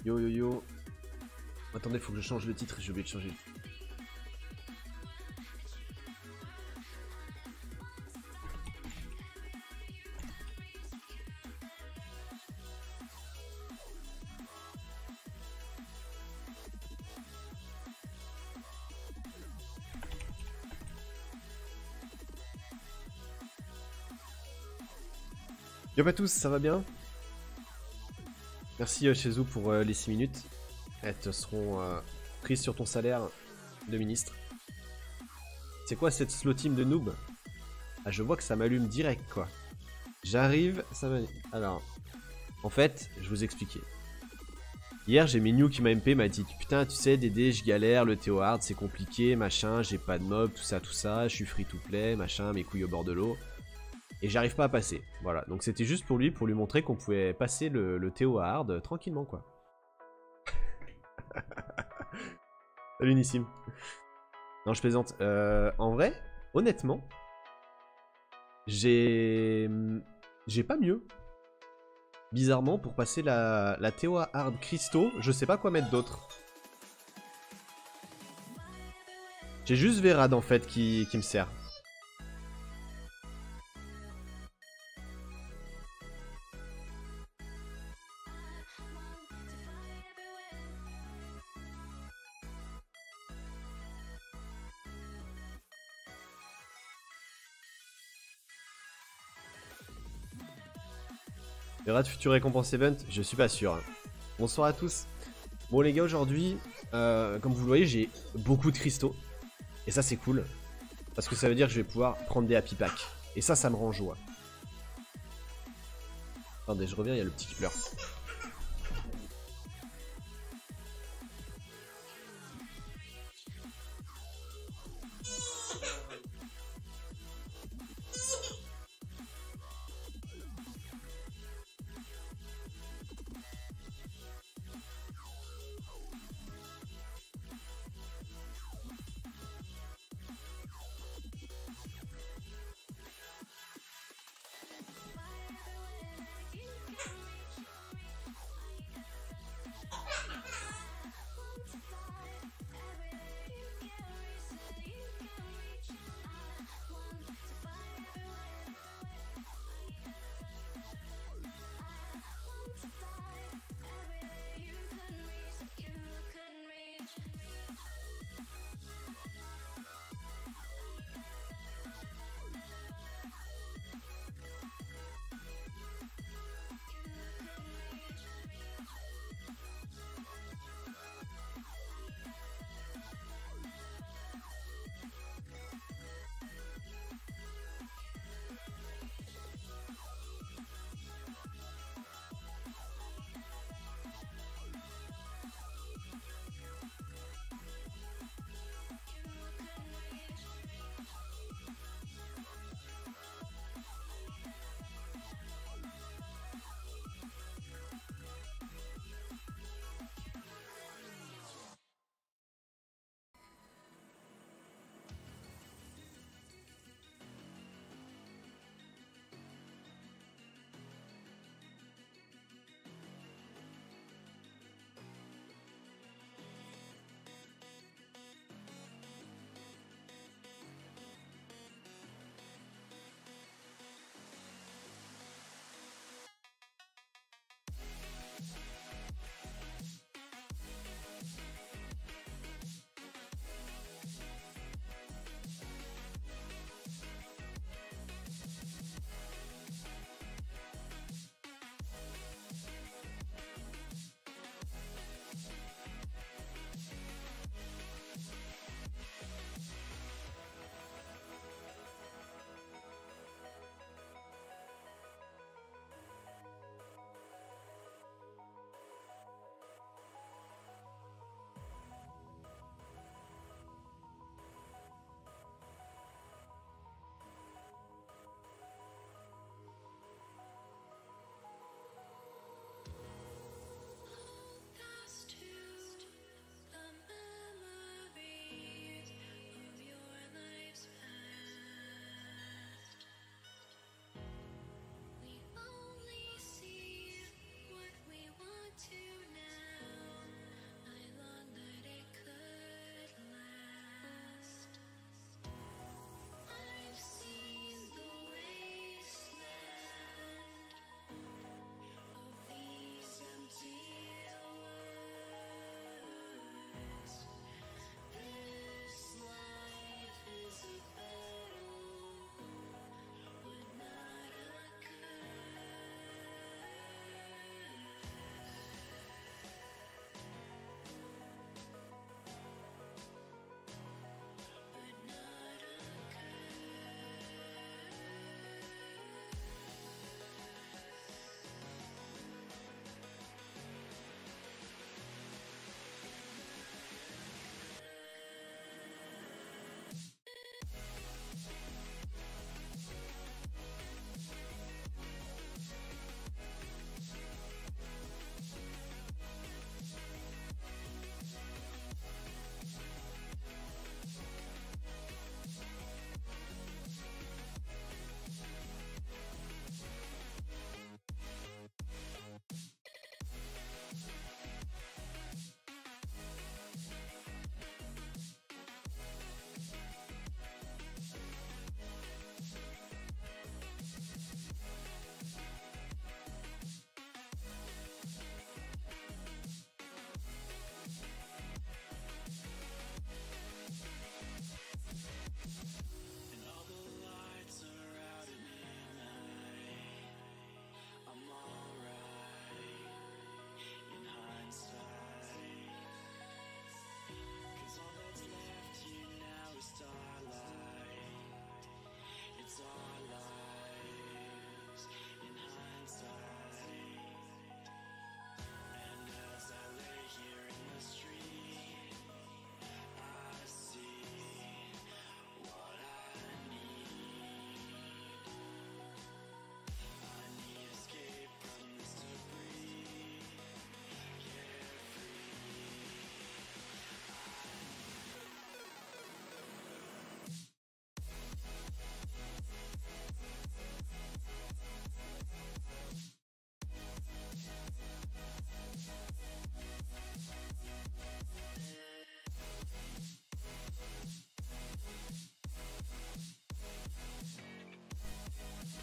Yo yo yo. Attendez, faut que je change le titre, j'ai oublié de changer le titre. Yo à tous, ça va bien? Merci chez vous pour les 6 minutes. Elles te seront prises sur ton salaire de ministre. C'est quoi cette slow team de noob? Ah, je vois que ça m'allume direct quoi. J'arrive, ça m'allume. Alors, en fait, je vous expliquais. Hier, j'ai mis New qui m'a MP, m'a dit putain, tu sais, Dédé, je galère, le Théo Hard, c'est compliqué, machin, j'ai pas de mob, tout ça, je suis free to play, machin, mes couilles au bord de l'eau. Et j'arrive pas à passer. Voilà, donc c'était juste pour lui montrer qu'on pouvait passer le Théo Hard tranquillement quoi. Salut Nissim. Non, je plaisante. En vrai, honnêtement, j'ai pas mieux. Bizarrement, pour passer la Théo Hard Cristaux, je sais pas quoi mettre d'autre. J'ai juste Vérad en fait qui me sert. Vérad futur récompense event, je suis pas sûr. Bonsoir à tous. Bon les gars, aujourd'hui, comme vous le voyez, j'ai beaucoup de cristaux. Et ça c'est cool. Parce que ça veut dire que je vais pouvoir prendre des happy packs. Et ça me rend joie. Attendez, je reviens, il y a le petit qui pleure.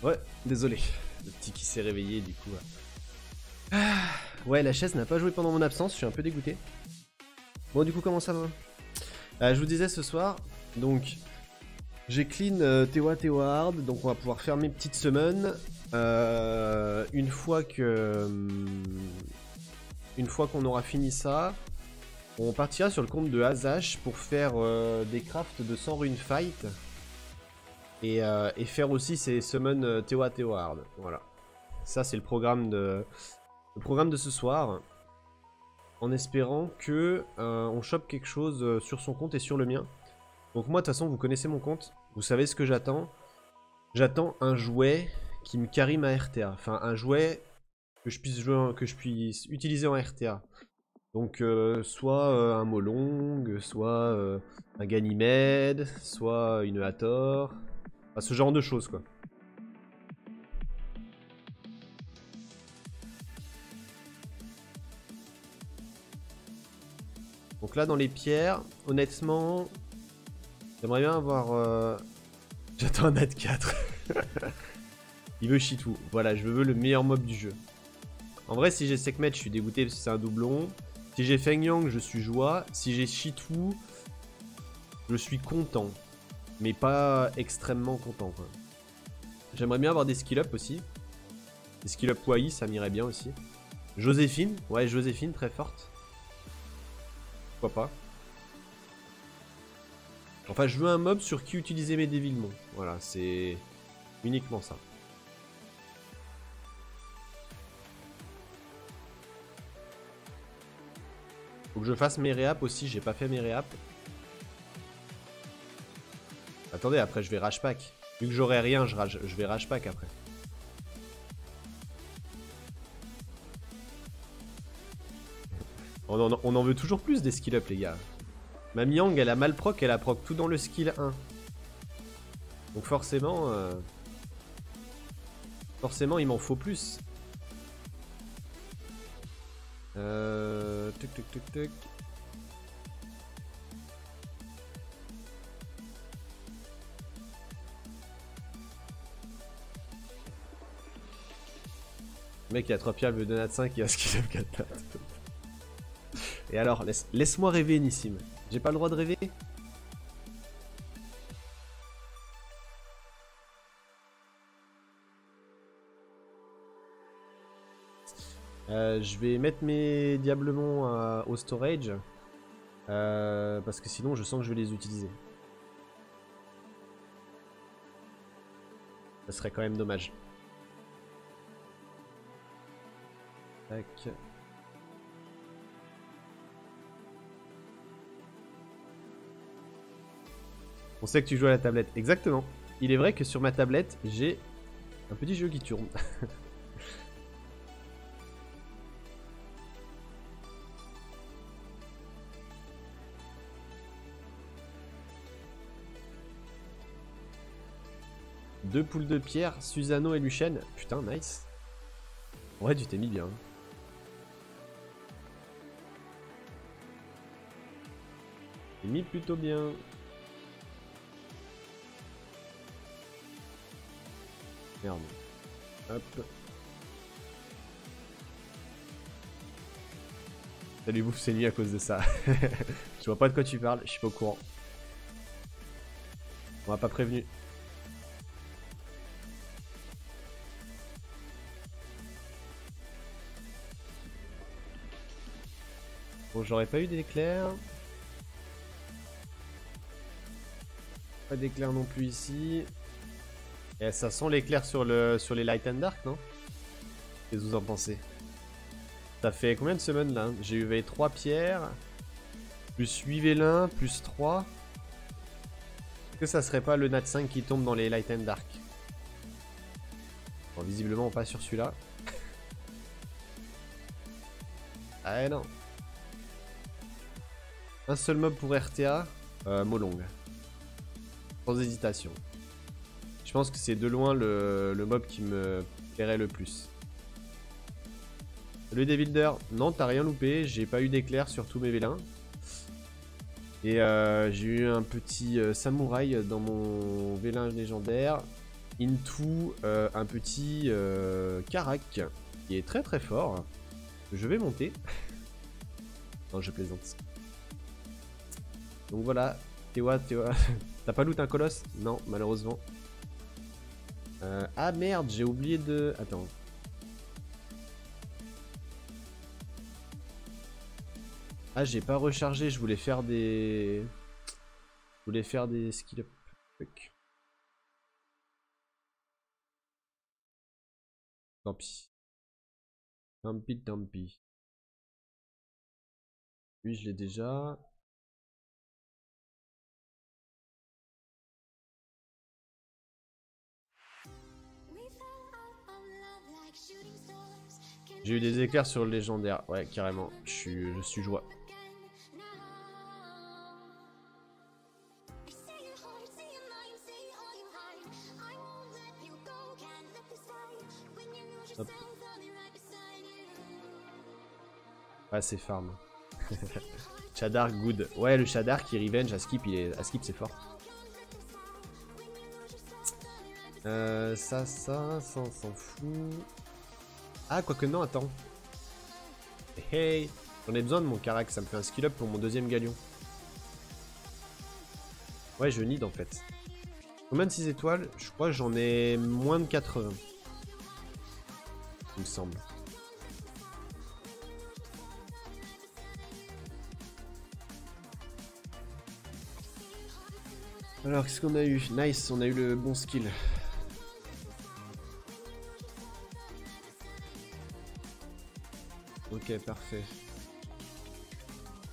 Ouais, désolé. Le petit qui s'est réveillé du coup. Ah, ouais, la chaise n'a pas joué pendant mon absence, je suis un peu dégoûté. Bon, du coup, comment ça va? Je vous disais ce soir, donc j'ai clean Tewa Hard, donc on va pouvoir faire mes petites summons. Une fois qu'on aura fini ça, on partira sur le compte de Azash pour faire des crafts de 100 runes fight. Et faire aussi ces summons Tewa Hard. Voilà. Ça, c'est le programme de ce soir. En espérant que on chope quelque chose sur son compte et sur le mien. Donc moi, de toute façon, vous connaissez mon compte. Vous savez ce que j'attends. J'attends un jouet qui me carry ma RTA. Enfin, un jouet que je puisse jouer, que je puisse utiliser en RTA. Donc, soit un Molong, soit un Ganymede, soit une Hathor. Enfin, ce genre de choses, quoi. Donc là, dans les pierres, honnêtement, j'aimerais bien avoir... J'attends un Nat 4. Il veut Shitou. Voilà, je veux le meilleur mob du jeu. En vrai, si j'ai Sekhmet, je suis dégoûté parce que c'est un doublon. Si j'ai Feng Yang, je suis joie. Si j'ai Shitou, je suis content. Mais pas extrêmement content, quoi. J'aimerais bien avoir des skill-up aussi. Des skill-up Wai, ça m'irait bien aussi. Joséphine, ouais, Joséphine, très forte. Pourquoi pas. Enfin, je veux un mob sur qui utiliser mes dévilements. Voilà, c'est uniquement ça. Faut que je fasse mes réaps aussi, j'ai pas fait mes réaps. Attendez, après je vais rage pack. Vu que j'aurai rien, je vais rage pack après. On en veut toujours plus des skill up, les gars. Ma Miang, elle a mal proc, elle a proc tout dans le skill 1. Donc forcément... Forcément, il m'en faut plus. Tuc tuc tuc tuc. Le mec, il a 3 pierres, il veut donner 5, il a skill up 4 pattes. Et alors, laisse-moi rêver, Nissim. J'ai pas le droit de rêver? Je vais mettre mes diablements au storage. Parce que sinon, je sens que je vais les utiliser. Ça serait quand même dommage. Tac. On sait que tu joues à la tablette. Exactement. Il est vrai que sur ma tablette, j'ai un petit jeu qui tourne. Deux poules de pierre, Susano et Luchen. Putain, nice. Ouais, tu t'es mis bien. T'es mis plutôt bien. Merde. Hop. Ça lui bouffe ses nuits à cause de ça. Je vois pas de quoi tu parles, je suis pas au courant. On m'a pas prévenu. Bon, j'aurais pas eu d'éclair. Pas d'éclair non plus ici. Et ça sent l'éclair sur les Light and Dark, non? Qu'est-ce que vous en pensez? Ça fait combien de semaines là? J'ai eu 3 pierres. Plus 8 vélins, plus 3. Est-ce que ça serait pas le Nat 5 qui tombe dans les Light and Dark? Bon, visiblement pas sur celui-là. Ah non. Un seul mob pour RTA. Molong. Sans hésitation. Je pense que c'est de loin le mob qui me plairait le plus. Le Devilder, non, t'as rien loupé. J'ai pas eu d'éclair sur tous mes vélins. Et j'ai eu un petit samouraï dans mon vélin légendaire. into un petit Karak qui est très très fort. Je vais monter. Non, je plaisante. Donc voilà, Tewa. T'as pas loot un colosse? Non, malheureusement. Ah merde, j'ai oublié de... Attends. Ah, j'ai pas rechargé, je voulais faire des... skill up. Fuck. Tant pis. Tant pis. Lui, je l'ai déjà. J'ai eu des éclairs sur le légendaire. Ouais, carrément. Je suis joie. Hop. Ouais, c'est farm. Shadar, good. Ouais, le Shadar qui revenge à skip, à skip c'est fort. Ça, on s'en fout. Ah, quoique non, attends. Hey, j'en ai besoin de mon Karak, ça me fait un skill up pour mon deuxième galion. Ouais, je need en fait. Combien de 6 étoiles? Je crois que j'en ai moins de 80. Il me semble. Alors, qu'est-ce qu'on a eu? Nice, on a eu le bon skill. Ok, parfait.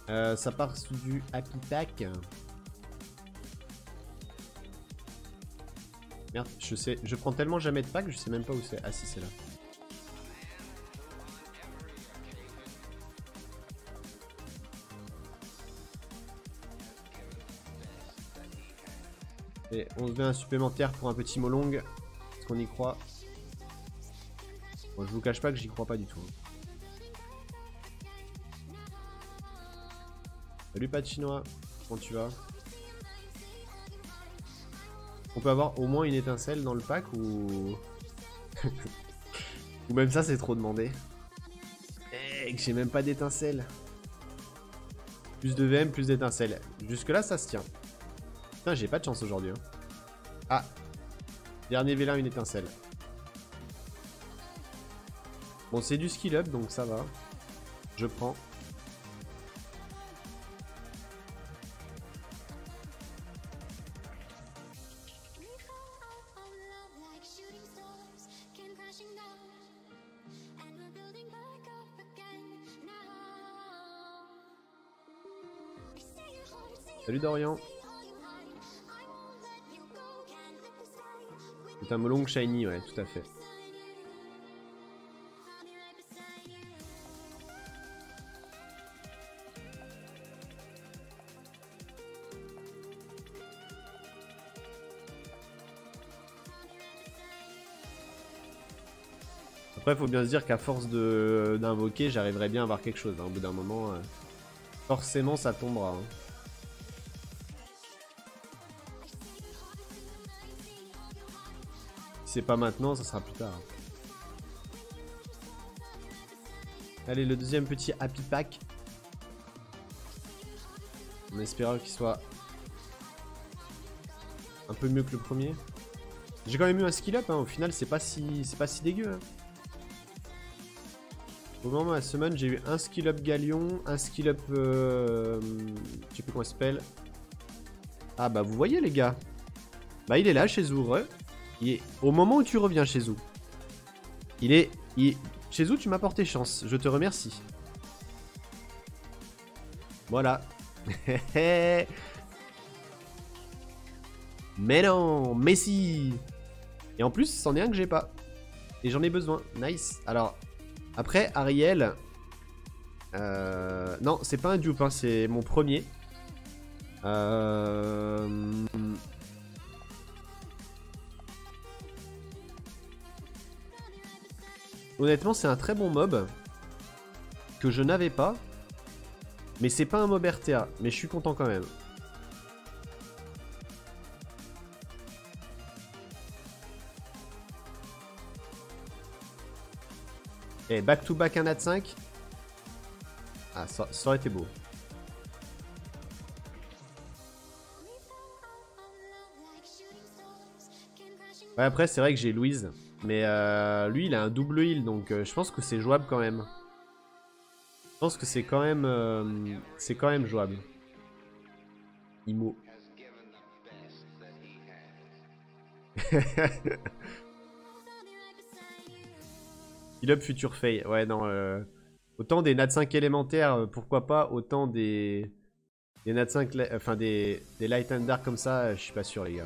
Ça part sous du Happy Pack. Merde, je prends tellement jamais de pack, je sais même pas où c'est. Ah si, c'est là. Et on se met un supplémentaire pour un petit molong. Est-ce qu'on y croit? Bon, je vous cache pas que j'y crois pas du tout. Salut pas de chinois, comment tu vas? On peut avoir au moins une étincelle dans le pack ou... ou même ça c'est trop demandé. Eh, que j'ai même pas d'étincelle. Plus de VM, plus d'étincelles. Jusque là ça se tient. Putain, j'ai pas de chance aujourd'hui. Hein. Ah, dernier vélin, une étincelle. Bon, c'est du skill up, donc ça va. Je prends. Salut Dorian. C'est un molong shiny, ouais, tout à fait. Après, faut bien se dire qu'à force d'invoquer, j'arriverai bien à avoir quelque chose. Hein. Au bout d'un moment, forcément, ça tombera. Hein. Si c'est pas maintenant, ça sera plus tard. Allez, le deuxième petit Happy Pack. En espérant qu'il soit un peu mieux que le premier. J'ai quand même eu un skill up, hein. Au final, c'est pas si dégueu. Hein. Au moment de la semaine, j'ai eu un skill up Galion, un skill up... je sais plus comment il s'appelle. Ah bah vous voyez les gars. Bah il est là chez Zou. Au moment où tu reviens chez Zou. Chez Zou, tu m'as porté chance. Je te remercie. Voilà. Mais non, mais si. Et en plus, c'en est un que j'ai pas. Et j'en ai besoin. Nice. Alors, après, Ariel. Non, c'est pas un dupe, hein, c'est mon premier. Honnêtement, c'est un très bon mob que je n'avais pas. Mais c'est pas un mob RTA. Mais je suis content quand même. Et back to back un Nat 5. Ah, ça aurait été beau. Ouais, après, c'est vrai que j'ai Louise. Mais lui, il a un double heal, donc je pense que c'est jouable quand même. Je pense que c'est quand même jouable. Imo. Heal up future Faye. Ouais, non. Autant des Nat 5 élémentaires, pourquoi pas. Autant des Nat 5, enfin des Light and Dark comme ça, je suis pas sûr, les gars.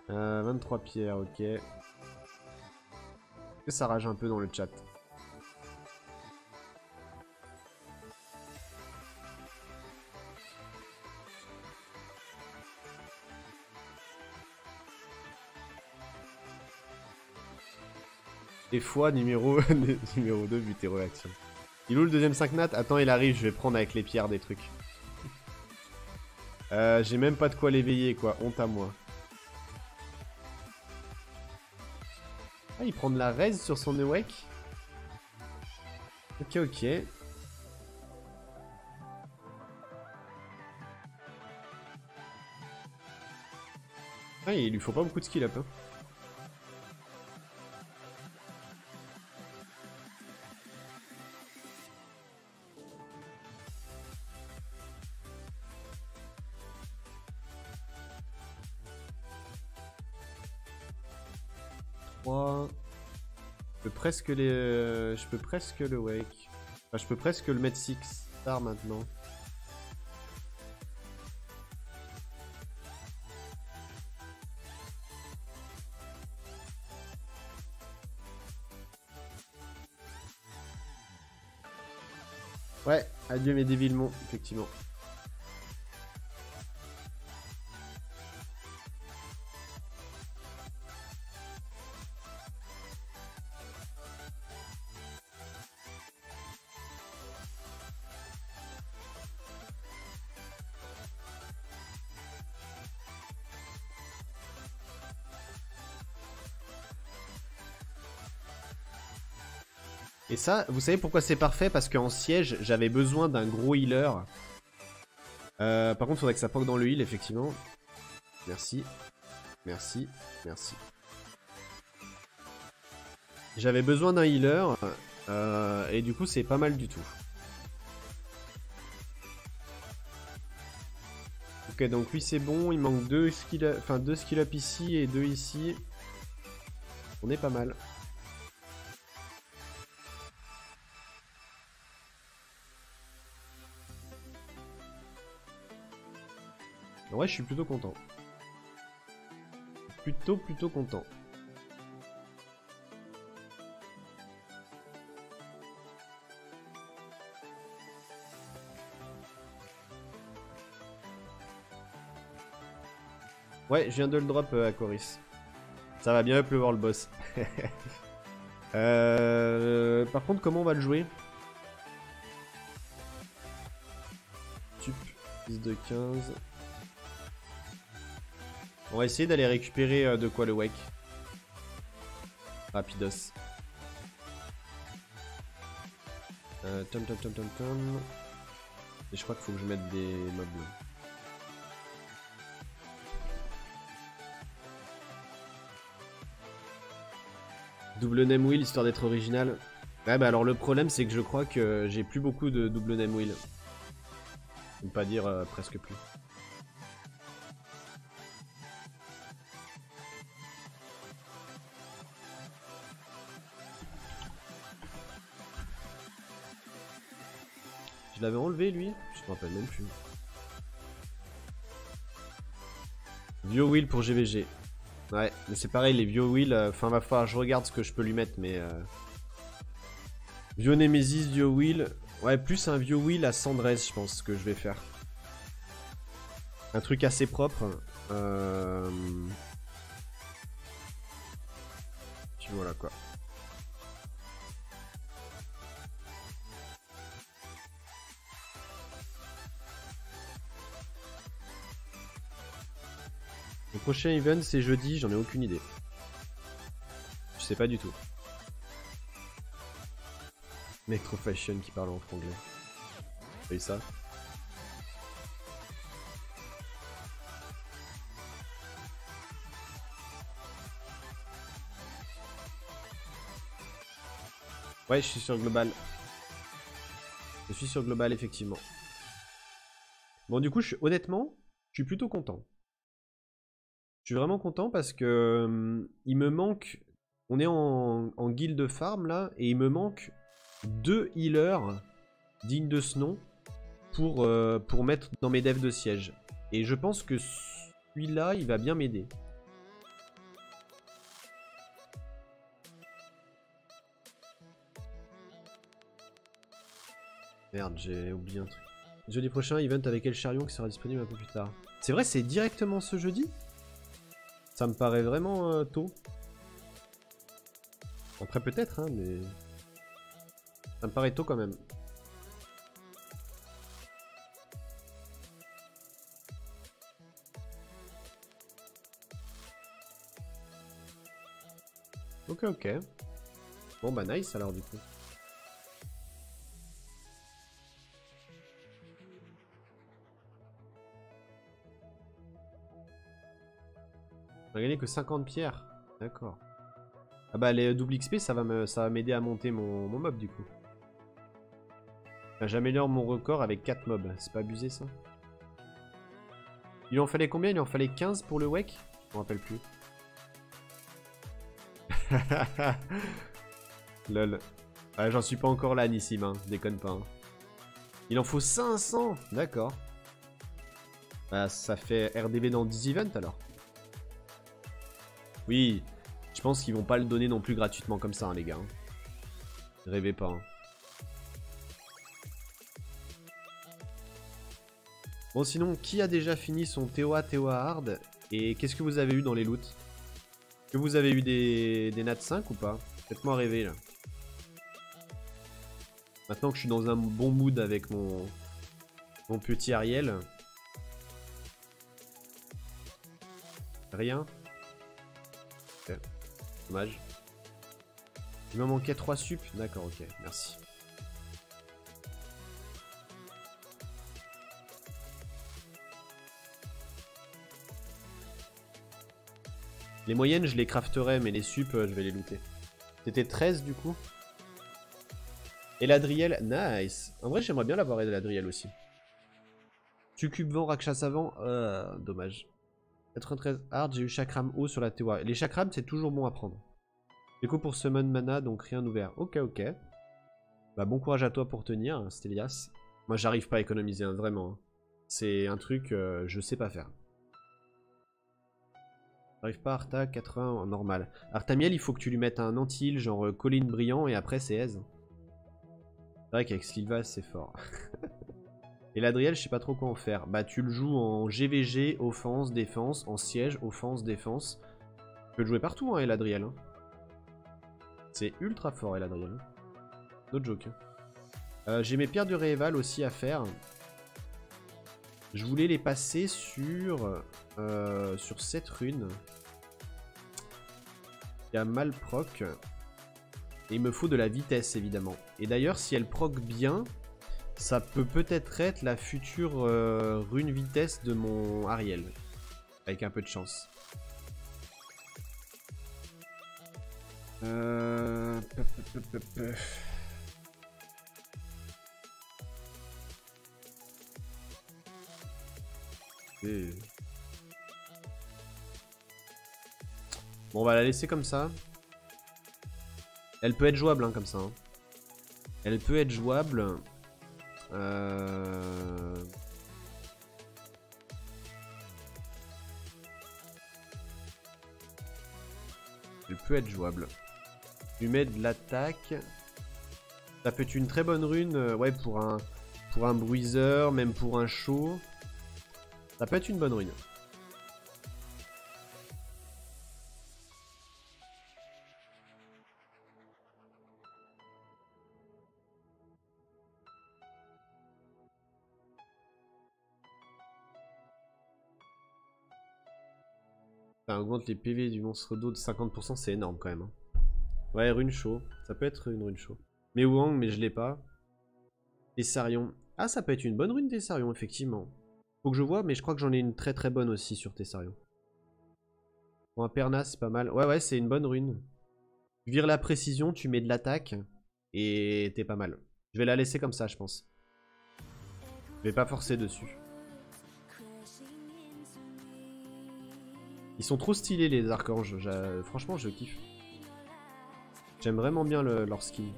23 pierres, ok. Est-ce que ça rage un peu dans le chat? Des fois, numéro 2, vu tes réactions. Il est où le deuxième 5 nat? Attends, il arrive, je vais prendre avec les pierres des trucs. J'ai même pas de quoi l'éveiller, quoi. Honte à moi. Ah, il prend de la raise sur son Awake. Ok, ok. Ah, il lui faut pas beaucoup de skill up. Hein. Je peux presque le wake. Enfin, je peux presque le mettre 6 star maintenant. Ouais, adieu mes dévillements, effectivement. Et ça, vous savez pourquoi c'est parfait? Parce qu'en siège, j'avais besoin d'un gros healer. Par contre, il faudrait que ça poke dans le heal, effectivement. Merci. Merci. Merci. J'avais besoin d'un healer. Et du coup, c'est pas mal du tout. Ok, donc lui, c'est bon. Il manque 2 skill up ici et 2 ici. On est pas mal. Ouais, je suis plutôt content. Plutôt content. Ouais, je viens de le drop à Coris. Ça va bien pleuvoir le boss. Par contre, comment on va le jouer? Tup, fils de 15. On va essayer d'aller récupérer de quoi le wake. Rapidos. Tom. Et je crois qu'il faut que je mette des mobs. Double name wheel histoire d'être original. Ouais, bah alors le problème c'est que je crois que j'ai plus beaucoup de double name wheel. Pour ne pas dire presque plus. Je l'avais enlevé lui? Je me rappelle même plus. Vieux wheel pour GVG. Ouais, mais c'est pareil, les vieux wheels, enfin va falloir que je regarde ce que je peux lui mettre, mais... Vieux Nemesis, vieux wheel... Ouais, plus un vieux wheel à Cendresse, je pense, que je vais faire. Un truc assez propre. Puis voilà, quoi. Le prochain event, c'est jeudi, j'en ai aucune idée. sais pas du tout. Mec trop fashion qui parle en franglais. Vous voyez ça? Ouais, je suis sur Global. Je suis sur Global, effectivement. Bon, du coup, honnêtement, je suis plutôt content. Je suis vraiment content parce que il me manque... On est en guild farm, là, et il me manque 2 healers dignes de ce nom pour mettre dans mes devs de siège. Et je pense que celui-là, il va bien m'aider. Merde, j'ai oublié un truc. Jeudi prochain, event avec El Charion qui sera disponible un peu plus tard. C'est vrai, c'est directement ce jeudi? Ça me paraît vraiment tôt. Après peut-être, hein, mais... Ça me paraît tôt quand même. Ok, ok. Bon bah nice alors du coup. On a gagné que 50 pierres. D'accord. Ah bah les double XP ça va m'aider à monter mon mob du coup. Enfin, j'améliore mon record avec 4 mobs. C'est pas abusé ça? Il en fallait combien? Il en fallait 15 pour le WEC? Je me rappelle plus. Lol. Ah, j'en suis pas encore là Nissim, hein. Déconne pas. Hein. Il en faut 500. D'accord. Bah ça fait RDB dans 10 events alors. Oui, je pense qu'ils vont pas le donner non plus gratuitement comme ça, hein, les gars. Rêvez pas. Hein. Bon, sinon, qui a déjà fini son TOA Hard? Et qu'est-ce que vous avez eu dans les loots? Est-ce que vous avez eu des nat 5 ou pas? Faites-moi rêver, là. Maintenant que je suis dans un bon mood avec mon petit Ariel. Rien? Ok. Dommage. Il me manquait 3 sup. D'accord, ok, merci. Les moyennes, je les crafterai, mais les sup, je vais les looter. C'était 13 du coup. Et l'Adriel, nice. En vrai, j'aimerais bien l'avoir, l'Adriel aussi. Succube vent, Rakshas avant, dommage. 93 hard, j'ai eu chakram haut sur la Tewa. Les chakrams, c'est toujours bon à prendre. Déco pour summon mana, donc rien ouvert. Ok, ok. Bah, bon courage à toi pour tenir, Stélias. Moi, j'arrive pas à économiser, hein, vraiment. Hein. C'est un truc, je sais pas faire. J'arrive pas à Arta, 80 en normal. Artamiel, il faut que tu lui mettes un anti-heal, genre colline brillant, et après c'est aise. C'est vrai qu'avec Sylvaas, c'est fort. Et l'Adriel, je sais pas trop quoi en faire. Bah, tu le joues en GVG, offense, défense, en siège, offense, défense. Tu peux le jouer partout, hein, Eladriel. Hein. C'est ultra fort, Eladriel. Hein. No joke. J'ai mes pierres de rééval aussi à faire. Je voulais les passer sur 7 runes. Il y a mal proc. Et il me faut de la vitesse, évidemment. Et d'ailleurs, si elle proc bien, ça peut peut-être être la future rune vitesse de mon Ariel. Avec un peu de chance. Bon, on va la laisser comme ça. Elle peut être jouable, hein, comme ça. Hein. Elle peut être jouable. Elle peut être jouable. Je lui mets de l'attaque. Ça peut être une très bonne rune, ouais, pour un bruiser, même pour un show. Ça peut être une bonne rune. Ça augmente les PV du monstre d'eau de 50%, c'est énorme quand même. Hein. Ouais, rune chaud. Ça peut être une rune chaud. Mais Wang, mais je l'ai pas. Tessarion. Ah, ça peut être une bonne rune Tessarion, effectivement. Faut que je vois, mais je crois que j'en ai une très très bonne aussi sur Tessarion. Bon, un Perna, c'est pas mal. Ouais, ouais, c'est une bonne rune. Tu vires la précision, tu mets de l'attaque, et t'es pas mal. Je vais la laisser comme ça, je pense. Je vais pas forcer dessus. Ils sont trop stylés, les archanges. Franchement, je kiffe. J'aime vraiment bien leur skin.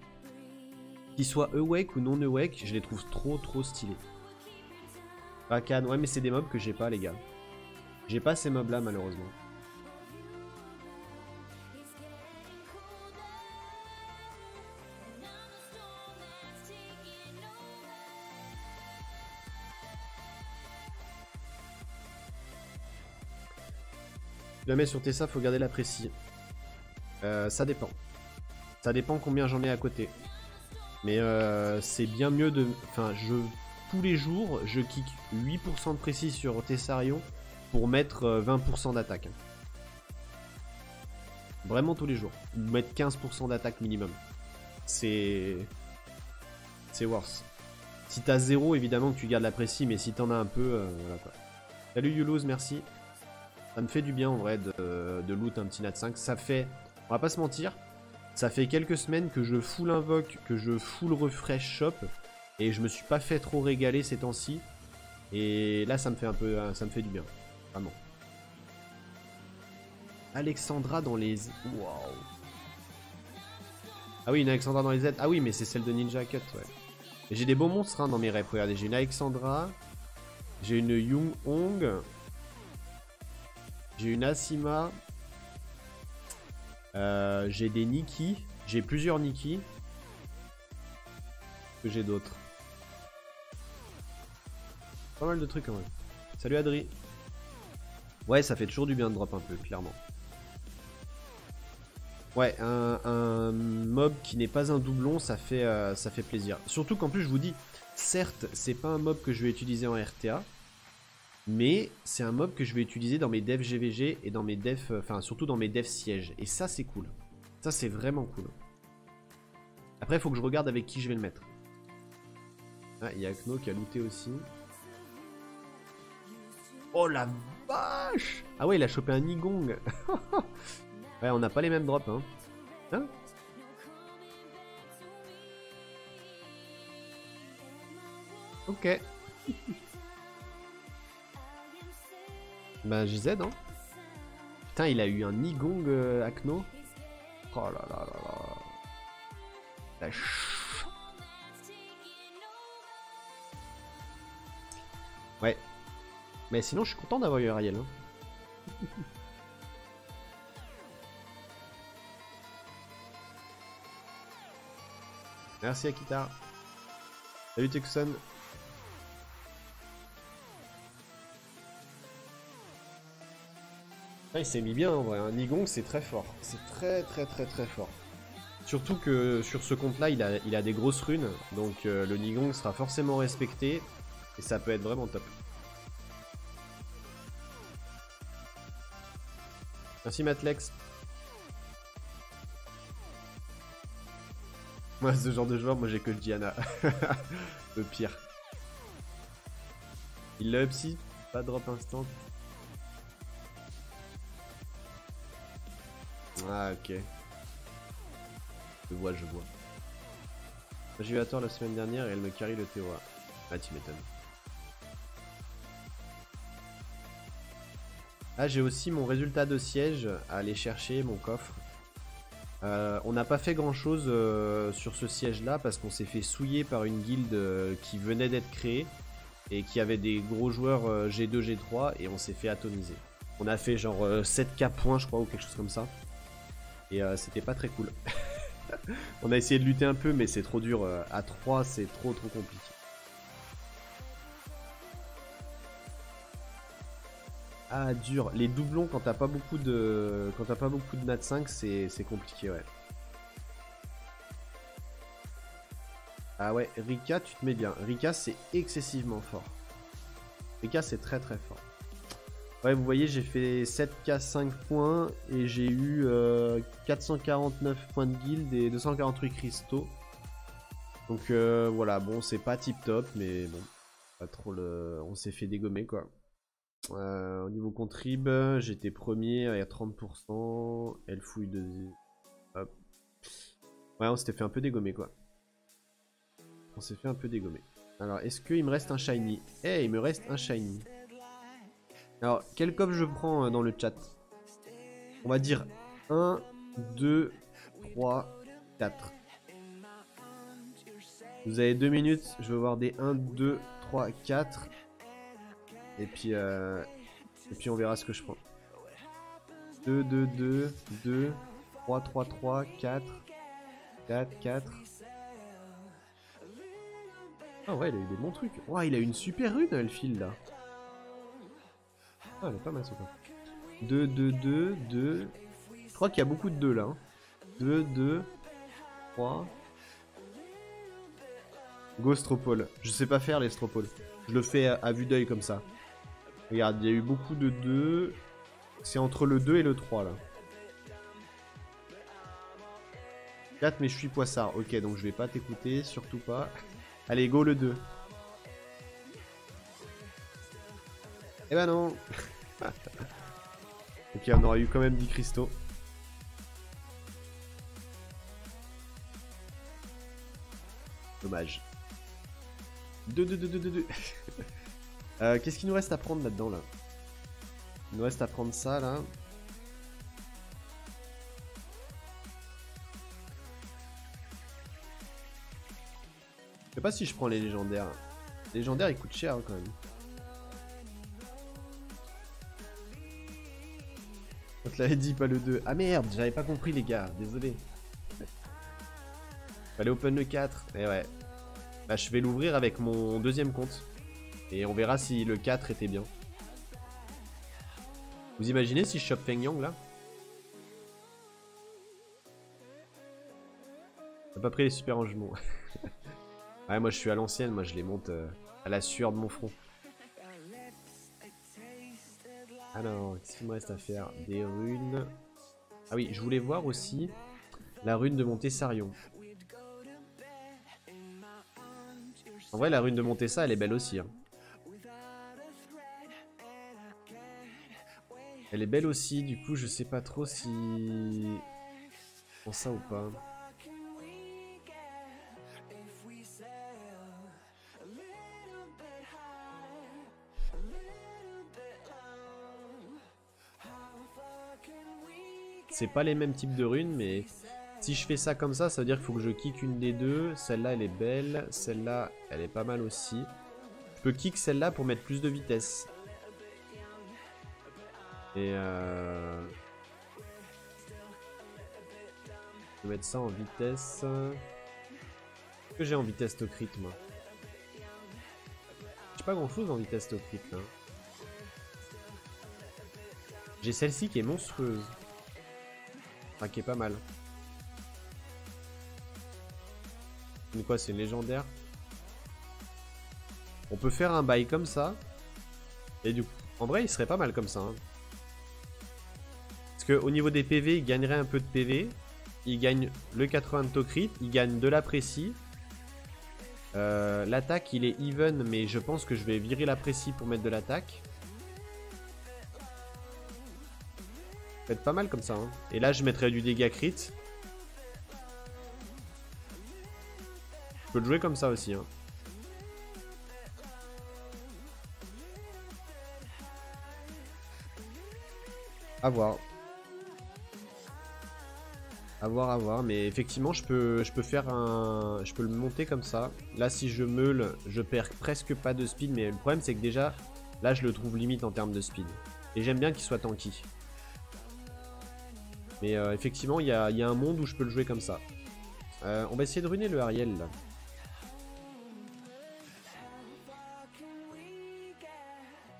Qu'ils soient awake ou non awake, je les trouve trop stylés. Rakan, ouais, mais c'est des mobs que j'ai pas, les gars. J'ai pas ces mobs là, malheureusement. Si jamais sur Tessa, faut garder la précis. Ça dépend. Ça dépend combien j'en ai à côté. Mais c'est bien mieux de... Enfin, tous les jours, je kick 8% de précis sur Tessarion pour mettre 20% d'attaque. Vraiment tous les jours. Mettre 15% d'attaque minimum. C'est worse. Si t'as 0, évidemment que tu gardes la précis, mais si t'en as un peu, voilà quoi. Salut Yulouz, merci. Ça me fait du bien en vrai de loot un petit Nat 5. Ça fait, on va pas se mentir, ça fait quelques semaines que je full invoque, que je full refresh shop. Et je me suis pas fait trop régaler ces temps-ci. Et là ça me fait un peu, ça me fait du bien. Vraiment. Alexandra dans les... Waouh. Ah oui, une Alexandra dans les Z. Ah oui, mais c'est celle de Ninja Cut, ouais. J'ai des beaux monstres hein, dans mes reps. Regardez, j'ai une Alexandra. J'ai une Young Hong. J'ai une Asima. J'ai des Nikki. J'ai plusieurs Nikki. Que j'ai d'autres. Pas mal de trucs quand même. Salut Adri. Ouais, ça fait toujours du bien de drop un peu, clairement. Ouais, un mob qui n'est pas un doublon, ça fait plaisir. Surtout qu'en plus, je vous dis, certes, c'est pas un mob que je vais utiliser en RTA, mais c'est un mob que je vais utiliser dans mes devs GVG et dans mes devs, enfin surtout dans mes devs sièges. Et ça, c'est cool. Ça, c'est vraiment cool. Après, il faut que je regarde avec qui je vais le mettre. Ah, il y a Kno qui a looté aussi. Oh la vache! Ah ouais, il a chopé un Nigong. Ouais, on n'a pas les mêmes drops, hein. Hein? Ok. Bah, JZ, hein. Putain, il a eu un Nigong Akno. Oh là là là là. La ouais. Mais sinon, je suis content d'avoir eu Ariel, hein. Merci Akita. Salut Texon. Ah, il s'est mis bien en vrai. Un Nigong c'est très fort. C'est très fort. Surtout que sur ce compte là il a des grosses runes. Donc le Nigong sera forcément respecté. Et ça peut être vraiment top. Merci Matlex. Moi, ce genre de joueur, moi j'ai que Diana. Le pire. Il l'a upsi, pas drop instant. Ah, ok. Je vois. J'ai eu à tort la semaine dernière et elle me carry le TOA. Ah, tu m'étonnes. Ah, j'ai aussi mon résultat de siège à aller chercher, mon coffre. On n'a pas fait grand chose sur ce siège là parce qu'on s'est fait souiller par une guilde qui venait d'être créée et qui avait des gros joueurs G2, G3 et on s'est fait atomiser. On a fait genre 7k points je crois ou quelque chose comme ça et c'était pas très cool. On a essayé de lutter un peu mais c'est trop dur, à 3 c'est trop compliqué. Ah dur, les doublons quand t'as pas beaucoup de nat 5 c'est compliqué ouais. Ah ouais, Rika tu te mets bien. Rika c'est excessivement fort. Rika c'est très fort. Ouais, vous voyez, j'ai fait 7K 5 points et j'ai eu 449 points de guild et 248 cristaux. Donc voilà, bon, c'est pas tip top, mais bon, pas trop le. On s'est fait dégommer quoi. Au niveau contrib, j'étais premier à 30%. Elle fouille de. Hop. Ouais, on s'était fait un peu dégommer quoi. On s'est fait un peu dégommer. Alors, est-ce qu'il me reste un shiny? Eh, il me reste un shiny. Alors, quel coffre je prends dans le chat? On va dire 1, 2, 3, 4. Vous avez 2 minutes. Je vais voir des 1, 2, 3, 4. Et puis on verra ce que je prends. 2, 2, 2, 2, 3, 3, 3, 4, 4, 4. Ah ouais, il a eu des bons trucs. Oh, il a eu une super rune, le fil là. Ah, elle est pas mal ce coup. 2, 2, 2, 2. Je crois qu'il y a beaucoup de 2 là. 2, 2, 3. Go Stropole. Je sais pas faire les Stropoles. Je le fais à vue d'œil comme ça. Regarde, il y a eu beaucoup de 2. C'est entre le 2 et le 3 là. 4 mais je suis poissard. Ok, donc je vais pas t'écouter, surtout pas. Allez, go le 2. Eh ben non. Ok, on aurait eu quand même 10 cristaux. Dommage. 2, 2, 2, 2, 2, 2. Qu'est-ce qu'il nous reste à prendre là-dedans là? Il nous reste à prendre ça là. Je sais pas si je prends les légendaires. Les légendaires ils coûtent cher hein, quand même. On te l'avait dit, pas le 2. Ah merde, j'avais pas compris les gars, désolé. Fallait open le 4. Et ouais. Bah je vais l'ouvrir avec mon deuxième compte. Et on verra si le 4 était bien. Vous imaginez si je chope Feng Yang là? T'as pas pris les super enjuments. Ouais, moi je suis à l'ancienne, moi je les monte à la sueur de mon front. Alors, qu'est-ce qu'il me reste à faire? Des runes. Ah oui, je voulais voir aussi la rune de Montessarion. En vrai, la rune de Montessa, elle est belle aussi. Hein. Elle est belle aussi, du coup, je sais pas trop si... Prends ça ou pas. C'est pas les mêmes types de runes, mais si je fais ça comme ça veut dire qu'il faut que je kick une des deux. Celle-là, elle est belle. Celle-là, elle est pas mal aussi. Je peux kick celle-là pour mettre plus de vitesse. Et je vais mettre ça en vitesse. Qu'est-ce que j'ai en vitesse to crit, moi? J'ai pas grand-chose en vitesse to crit, là. J'ai celle-ci qui est monstrueuse. Enfin, qui est pas mal. C'est quoi? C'est une légendaire. On peut faire un bail comme ça. Et du coup, en vrai, il serait pas mal comme ça. Hein. Parce qu'au niveau des PV, il gagnerait un peu de PV. Il gagne le 80 de Tocrit. Il gagne de la précis. L'attaque, il est even, mais je pense que je vais virer la précis pour mettre de l'attaque. Ça peut être pas mal comme ça. Hein. Et là, je mettrais du dégât crit. Je peux le jouer comme ça aussi. Hein. À voir. À voir, à voir. Mais effectivement, je peux faire un... Je peux le monter comme ça. Là, si je meule, je perds presque pas de speed. Mais le problème, c'est que déjà, là, je le trouve limite en termes de speed. Et j'aime bien qu'il soit tanky. Mais effectivement, il y a un monde où je peux le jouer comme ça. On va essayer de ruiner le Ariel, là.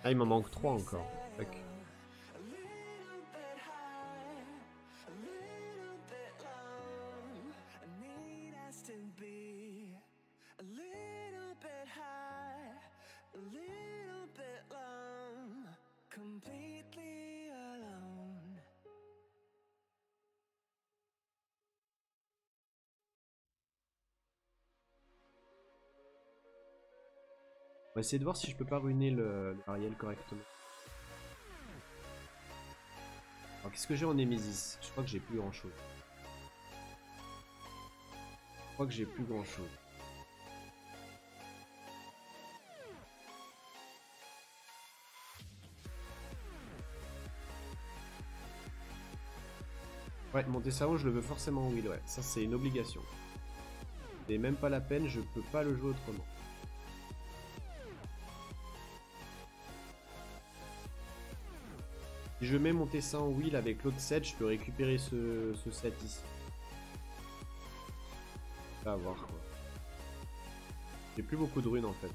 Ah, il m'en manque 3 encore. Tac. Complete va essayer de voir si je peux pas ruiner le Ariel correctement. Alors qu'est-ce que j'ai en Nemesis? Je crois que j'ai plus grand chose. Je crois que j'ai plus grand chose. Ouais, mon Tessaro, je le veux forcément en wheel, ouais. Ça, c'est une obligation. C'est même pas la peine, je peux pas le jouer autrement. Si je mets mon Tessin en wheel avec l'autre set, je peux récupérer ce set ici. On va voir quoi. J'ai plus beaucoup de runes en fait.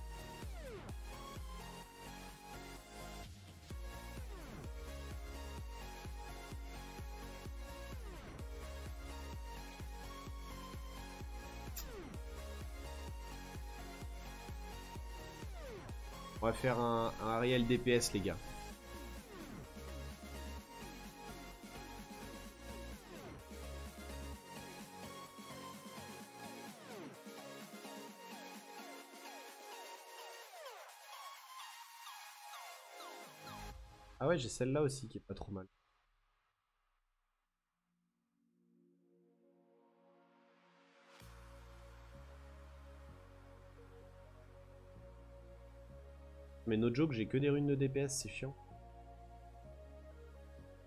On va faire un réel DPS les gars. Ah ouais, j'ai celle-là aussi qui est pas trop mal. Mais no joke, j'ai que des runes de DPS, c'est chiant.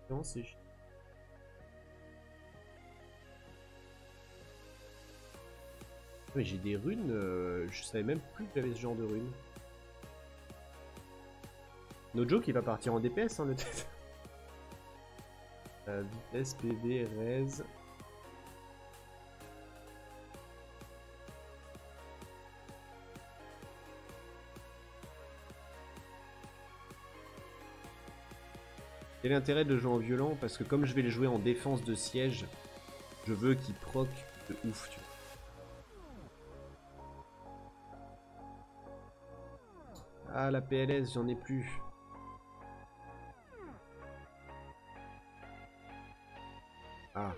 Non, c'est chiant. Mais j'ai des runes, je savais même plus que j'avais ce genre de runes. No joke, il va partir en DPS, hein, le tête. Vitesse, PV, res. Quel est l'intérêt de jouer en violent? Parce que comme je vais le jouer en défense de siège, je veux qu'il proc de ouf, tu vois. Ah, la PLS, j'en ai plus. Ah.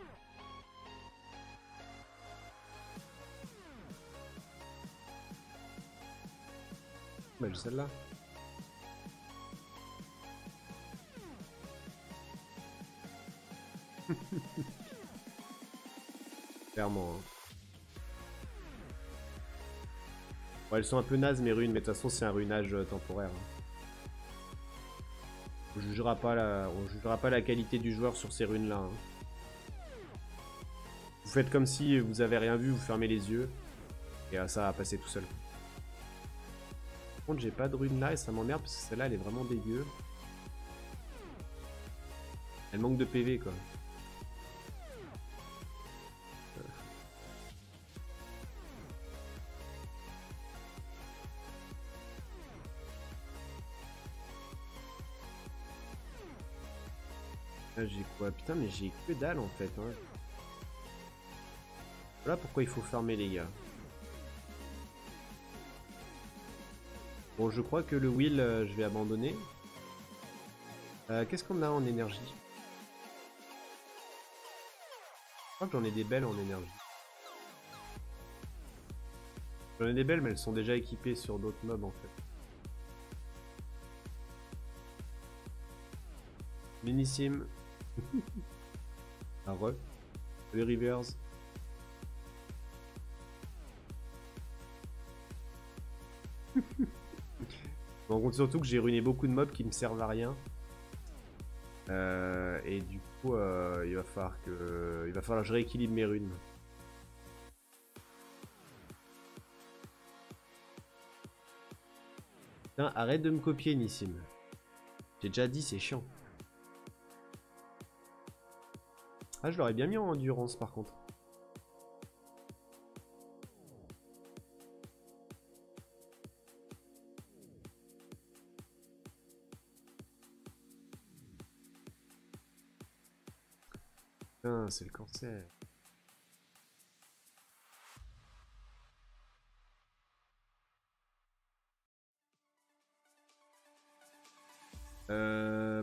Bah, j'ai celle-là. Clairement. Hein. Bon, elles sont un peu nazes mes runes, mais de toute façon c'est un runage temporaire. Hein. On jugera pas la qualité du joueur sur ces runes là. Hein. Vous faites comme si vous avez rien vu, vous fermez les yeux. Et ça va passer tout seul. Par contre j'ai pas de rune là et ça m'emmerde parce que celle-là elle est vraiment dégueu. Elle manque de PV quoi. Là j'ai quoi? Putain mais j'ai que dalle en fait. Hein. Voilà pourquoi il faut farmer les gars. Bon je crois que le wheel je vais abandonner. Qu'est-ce qu'on a en énergie? Je crois que j'en ai des belles en énergie. J'en ai des belles mais elles sont déjà équipées sur d'autres mobs en fait. Minissime. Ah re. Les rivers. Je me rends compte surtout que j'ai ruiné beaucoup de mobs qui me servent à rien. Et du coup, il va falloir que je rééquilibre mes runes. Putain, arrête de me copier, Nissim. J'ai déjà dit, c'est chiant. Ah, je l'aurais bien mis en endurance par contre. Putain, c'est le cancer.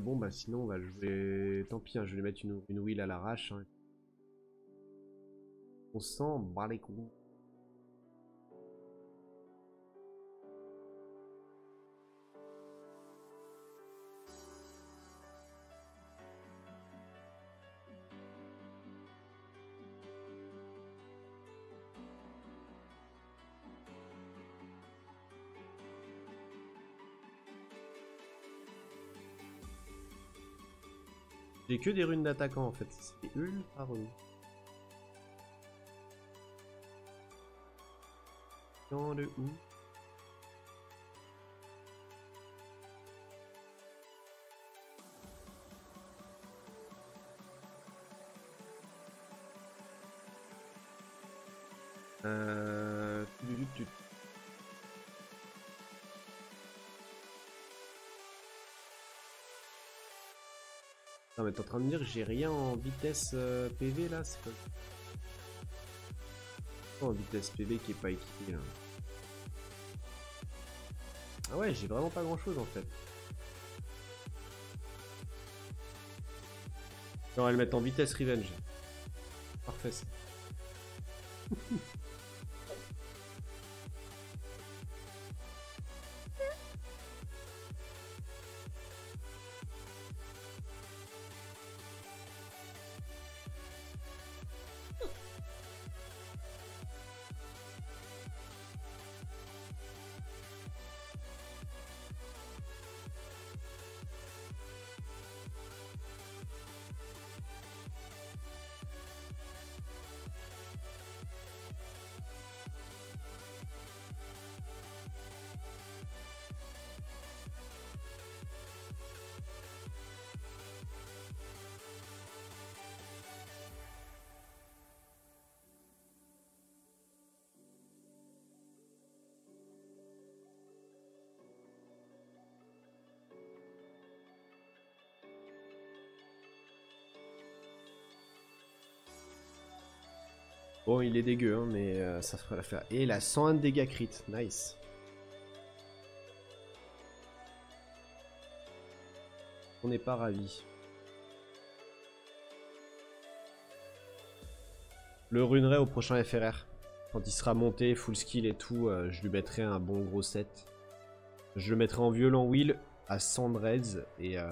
Bon bah sinon on va jouer... Tant pis, hein, je vais mettre une wheel à l'arrache. Hein. On s'en bat les coups. J'ai que des runes d'attaquant en fait. C'est ultra relou. Dans le où? Non mais t'es en train de me dire que j'ai rien en vitesse PV là, c'est quoi? En vitesse PV qui est pas équipé là. Ah ouais, j'ai vraiment pas grand chose en fait. On va le mettre en vitesse revenge. Parfait ça. Bon, il est dégueu, hein, mais ça fera l'affaire. Et il a 101 dégâts crit, nice. On n'est pas ravi. Le runerai au prochain FRR. Quand il sera monté, full skill et tout, je lui mettrai un bon gros set. Je le mettrai en violent wheel à 100 dreads et il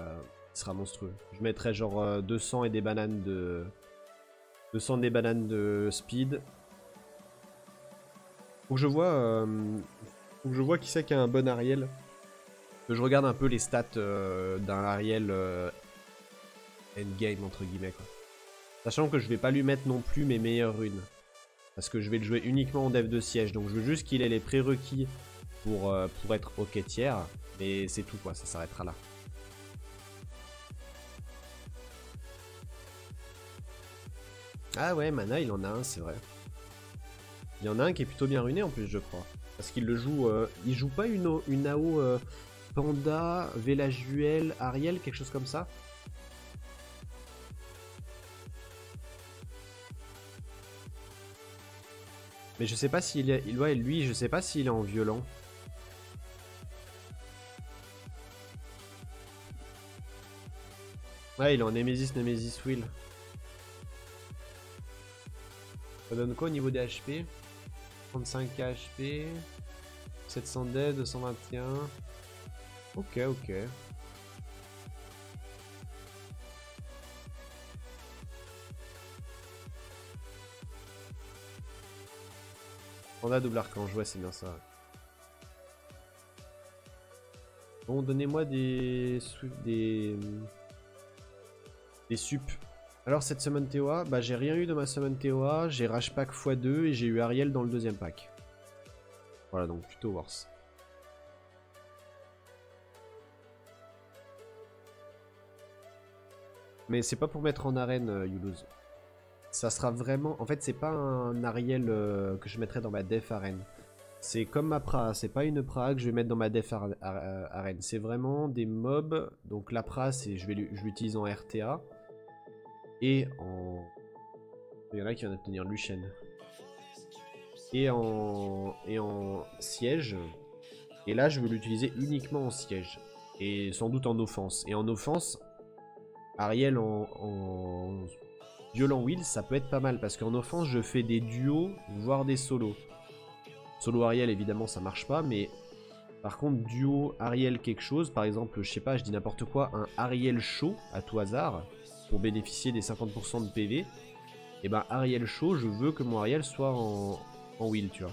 sera monstrueux. Je mettrai genre 200 et des bananes de... 200 des bananes de speed. Faut que je vois, qui c'est qui a un bon Ariel. Que je regarde un peu les stats d'un Ariel endgame entre guillemets quoi. Sachant que je vais pas lui mettre non plus mes meilleures runes. Parce que je vais le jouer uniquement en dev de siège. Donc je veux juste qu'il ait les prérequis pour être ok tiers. Mais c'est tout quoi, ça s'arrêtera là. Ah ouais, mana il en a un, c'est vrai. Il y en a un qui est plutôt bien ruiné en plus, je crois. Parce qu'il le joue. Il joue pas une AO Panda, Velajuel, Ariel, quelque chose comme ça. Mais je sais pas s'il est. Ouais, lui, je sais pas s'il est en violent. Ouais, il est en Nemesis Will. Ça donne quoi au niveau des HP? 35 HP, 700 dead, 221. Ok, ok. On a double archange, ouais, c'est bien ça. Bon, donnez-moi des sup. Alors cette summon TOA, bah j'ai rien eu de ma summon TOA, j'ai Rage Pack x2 et j'ai eu Ariel dans le deuxième pack. Voilà, donc plutôt worse. Mais c'est pas pour mettre en arène, Yuluz. Ça sera vraiment... En fait, c'est pas un Ariel que je mettrai dans ma def arène. C'est comme ma Pra, c'est pas une Pra que je vais mettre dans ma def arène. C'est vraiment des mobs. Donc la Pra, je l'utilise en RTA. Et en... Il y en a qui viennent obtenir Lucian. Et en siège. Et là, je veux l'utiliser uniquement en siège. Et sans doute en offense. Et en offense, Ariel en violent wheel, ça peut être pas mal. Parce qu'en offense, je fais des duos, voire des solos. Solo Ariel, évidemment, ça marche pas. Mais par contre, duo Ariel quelque chose. Par exemple, je sais pas, je dis n'importe quoi. Un Ariel chaud, à tout hasard. Pour bénéficier des 50% de PV. Et ben Ariel chaud, je veux que mon Ariel soit en wheel, tu vois.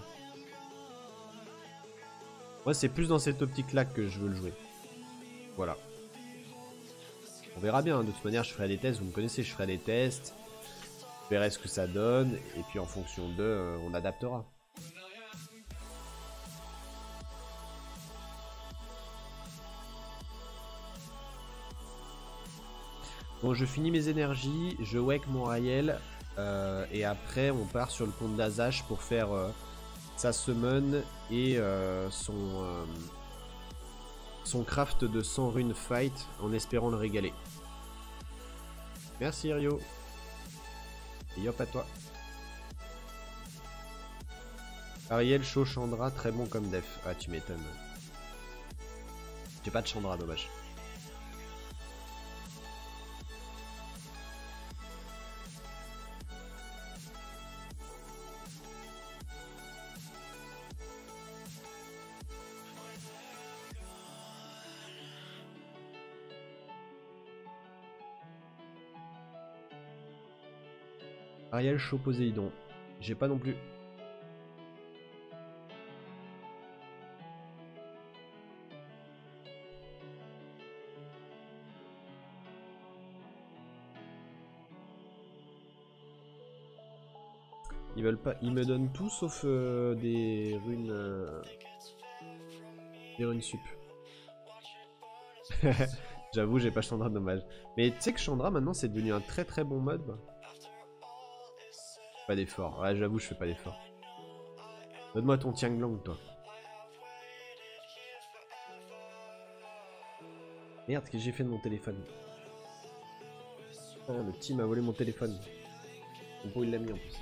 Moi, c'est plus dans cette optique-là que je veux le jouer. Voilà. On verra bien, hein. De toute manière je ferai des tests, vous me connaissez, je ferai des tests. Je verrai ce que ça donne, et puis en fonction d'eux, on adaptera. Bon, je finis mes énergies, je wake mon Raël, et après on part sur le compte d'Azash pour faire sa summon et son craft de 100 runes fight en espérant le régaler. Merci Rio. Et hop à toi. Ariel, chaud, Chandra, très bon comme def. Ah, tu m'étonnes. J'ai pas de Chandra, dommage. Ariel, chaud, Poséidon. J'ai pas non plus. Ils veulent pas. Ils me donnent tout sauf des runes. Des runes sup. J'avoue, j'ai pas Chandra, dommage. Mais tu sais que Chandra maintenant c'est devenu un très très bon mode. Pas d'effort. Ouais, j'avoue, je fais pas d'effort. Donne-moi ton Tianglang, toi. Merde, qu'est-ce que j'ai fait de mon téléphone? Oh, le petit m'a volé mon téléphone. Bon, il l'a mis en plus.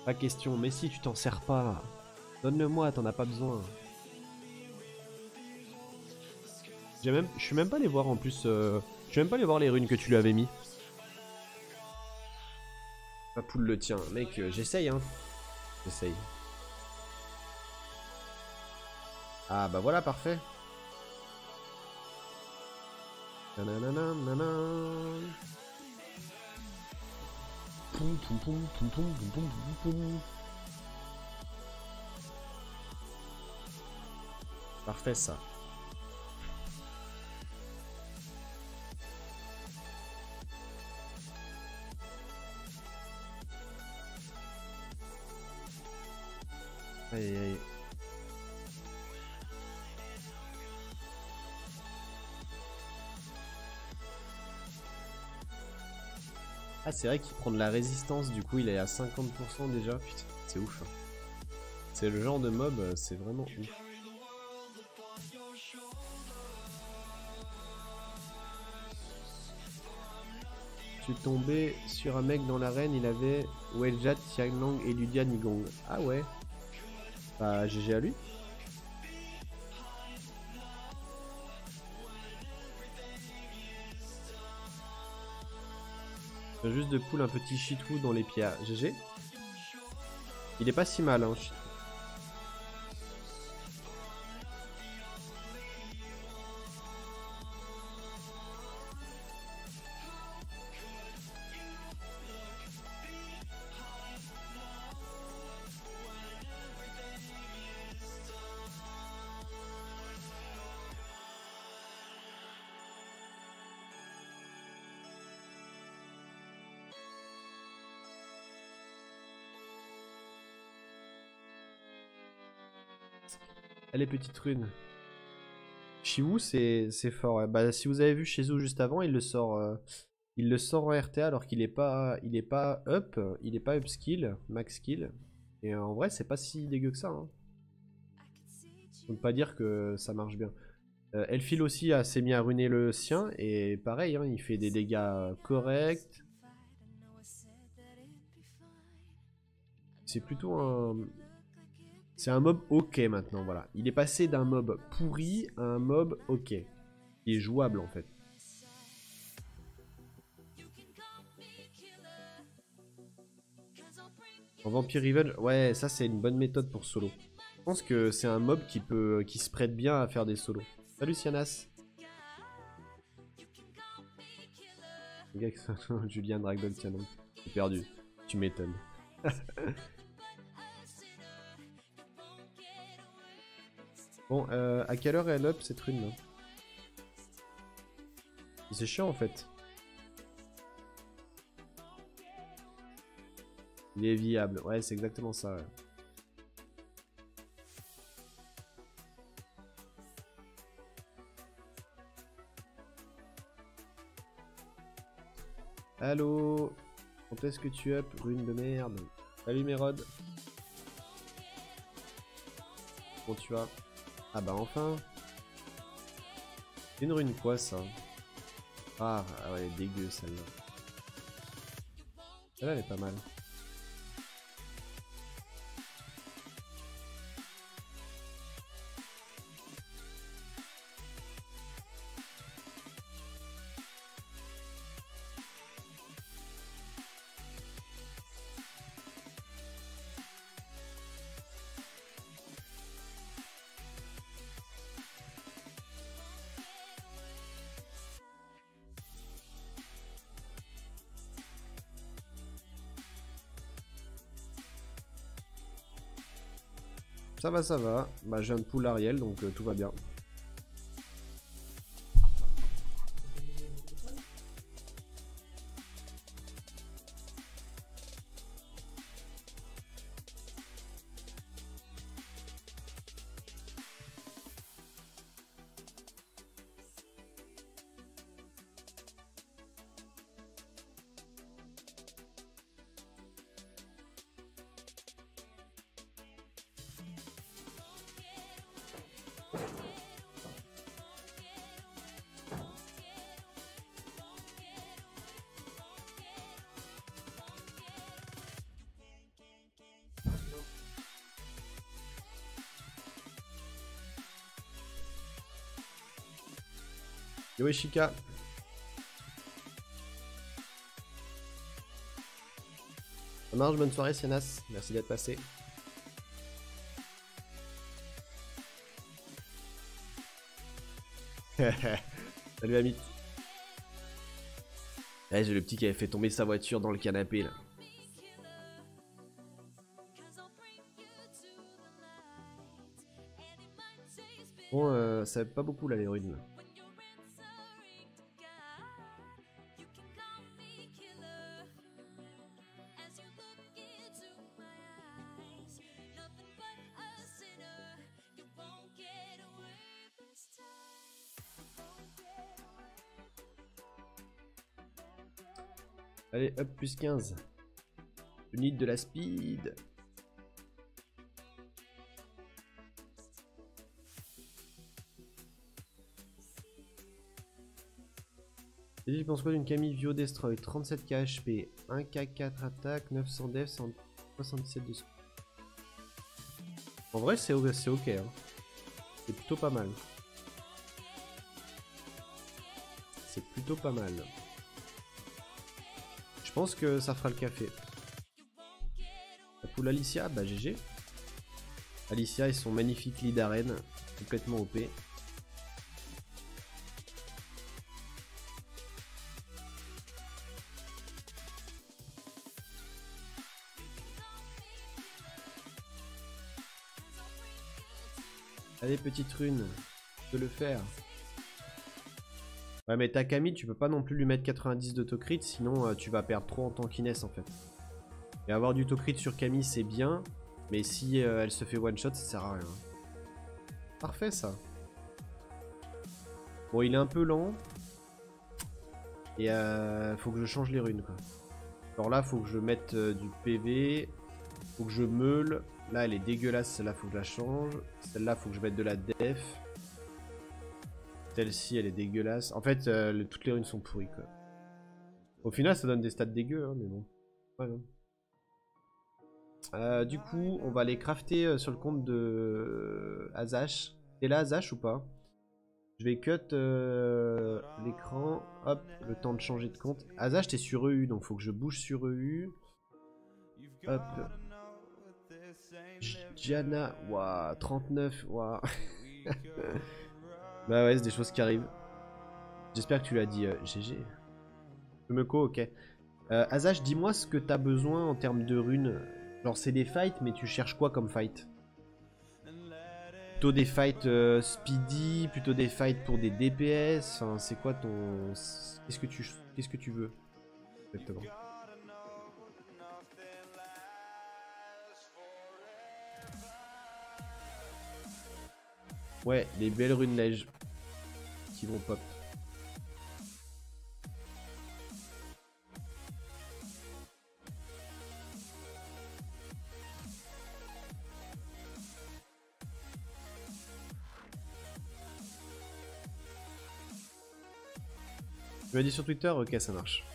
Pas question, mais si tu t'en sers pas. Donne-le-moi, t'en as pas besoin. Je suis même pas allé voir en plus. Je suis même pas allé voir les runes que tu lui avais mis. Ma poule le tient. Mec, j'essaye, hein. J'essaye. Ah bah voilà, parfait. Nanana, nanana. Poum, poum, poum, poum, poum, poum, poum, poum, poum. Parfait ça. Aïe aïe. Ah, c'est vrai qu'il prend de la résistance, du coup il est à 50% déjà. Putain, c'est ouf. Hein. C'est le genre de mob, c'est vraiment ouf. Je suis tombé sur un mec dans l'arène, il avait Weljat, Tianglang et Lydia Nigong. Ah ouais. Bah GG à lui. Juste de poule un petit chitou dans les pieds. GG. Il est pas si mal hein. Allez, petite rune. Shiwu, c'est fort. Ouais. Bah, si vous avez vu Shizu juste avant, il le sort en RTA alors qu'il est pas up, il est pas up skill, max skill. Et en vrai, c'est pas si dégueu que ça. Hein. On peut pas dire que ça marche bien. Elfil aussi s'est mis à ruiner le sien et pareil, hein, il fait des dégâts corrects. C'est plutôt un... C'est un mob ok maintenant, voilà. Il est passé d'un mob pourri à un mob ok. Il est jouable en fait. En Vampire Revenge, ouais, ça c'est une bonne méthode pour solo. Je pense que c'est un mob qui se prête bien à faire des solos. Salut Sianas. Julien Dragdog, tiens non. J'ai perdu. Tu m'étonnes. Bon, à quelle heure elle up cette rune là? c'est chiant en fait. Il est viable. Ouais, c'est exactement ça. Ouais. Allô? Quand est-ce que tu up? Rune de merde. Salut Mérode. Comment tu vas? Ah bah enfin. Une rune quoi ça? Ah ouais, dégueu celle-là. Celle-là elle est pas mal. Ça va, ça va. Bah, j'ai un pool Ariel, donc tout va bien. Yo Ishika. Ça marche, bonne soirée Sianas. Merci d'être passé. Salut Amit. Ouais, j'ai le petit qui avait fait tomber sa voiture dans le canapé là. Bon, ça va pas beaucoup là les runes. Allez, hop, plus 15. Je need de la speed. Et je pense quoi d'une Camille Vio Destroy? 37k HP, 1k4 attaque, 900 def, 177 de... En vrai, c'est ok, hein. C'est plutôt pas mal. C'est plutôt pas mal. Je pense que ça fera le café. La poule Alicia, bah GG. Alicia et son magnifique lead arène, complètement OP. Allez, petite rune, tu peux le faire. Ouais, mais ta Camille, tu peux pas non plus lui mettre 90 d'autocrit, sinon tu vas perdre trop en tankiness en fait. Et avoir du autocrit sur Camille, c'est bien, mais si elle se fait one shot, ça sert à rien. Parfait ça. Bon, il est un peu lent. Et faut que je change les runes quoi. Alors là, faut que je mette du PV. Faut que je meule. Là, elle est dégueulasse, celle-là, faut que je la change. Celle-là, faut que je mette de la def. Celle-ci, elle est dégueulasse. En fait, toutes les runes sont pourries, quoi. Au final, ça donne des stats dégueux, hein, mais bon. Voilà. Du coup, on va les crafter sur le compte de Azash. T'es là, Azash, ou pas? Je vais cut l'écran. Hop, le temps de changer de compte. Azash, t'es sur EU, donc faut que je bouge sur EU. Hop. Gianna, waouh, 39, waouh. Bah ouais, c'est des choses qui arrivent. J'espère que tu l'as dit, GG. Meko, ok. Azash, dis-moi ce que t'as besoin en termes de runes. Genre, c'est des fights, mais tu cherches quoi comme fight? Plutôt des fights speedy, plutôt des fights pour des DPS. Enfin, c'est quoi ton... Qu'est-ce que tu veux exactement? Ouais, les belles runes neige qui vont pop. Tu m'as dit sur Twitter? Ok, ça marche.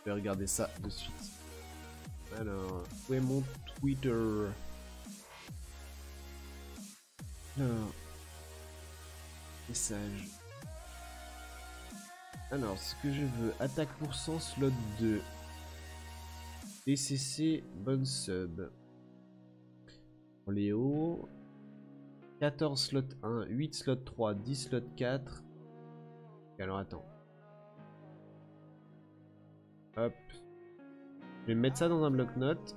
Je vais regarder ça de suite. Alors, où est mon Twitter? Alors, message. Alors, ce que je veux, attaque pour 100, slot 2. BCC, bonne sub. Léo. 14 slot 1, 8 slot 3, 10 slot 4. Alors, attends. Hop. Je vais mettre ça dans un bloc-notes.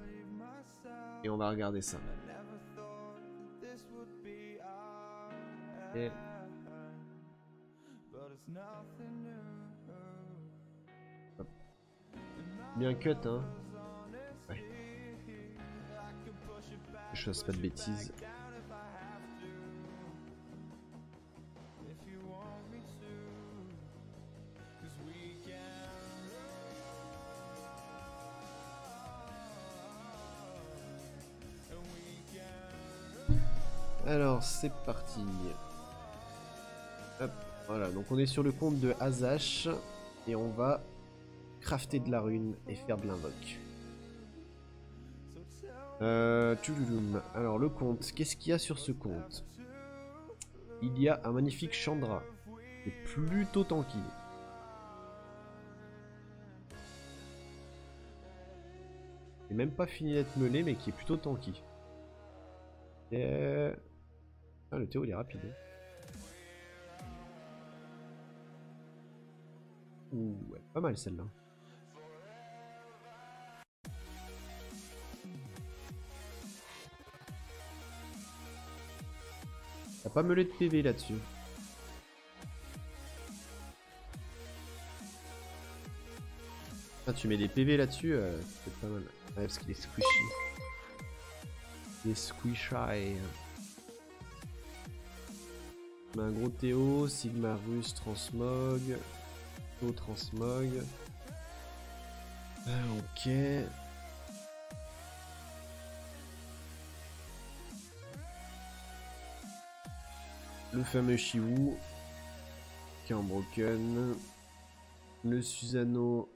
Et on va regarder ça. Et... Hop. Bien cut, hein. Ouais. Je fasse pas de bêtises. Alors c'est parti. Hop, voilà, donc on est sur le compte de Azash et on va crafter de la rune et faire de l'invoque. Alors le compte, qu'est-ce qu'il y a sur ce compte? Il y a un magnifique Chandra, qui est plutôt tanky. Il n'est même pas fini d'être mené mais qui est plutôt tanky. Et... Ah, le Théo il est rapide. Ouh, ouais, pas mal celle-là. T'as pas meulé de PV là-dessus. Ah, tu mets des PV là-dessus, c'est pas mal. Ouais, parce qu'il est squishy. Il est squishy. On a un gros Théo, Sigma Russe, Transmog. Théo Transmog. Ah, ok. Le fameux Shiwu qui est en broken. Le Susano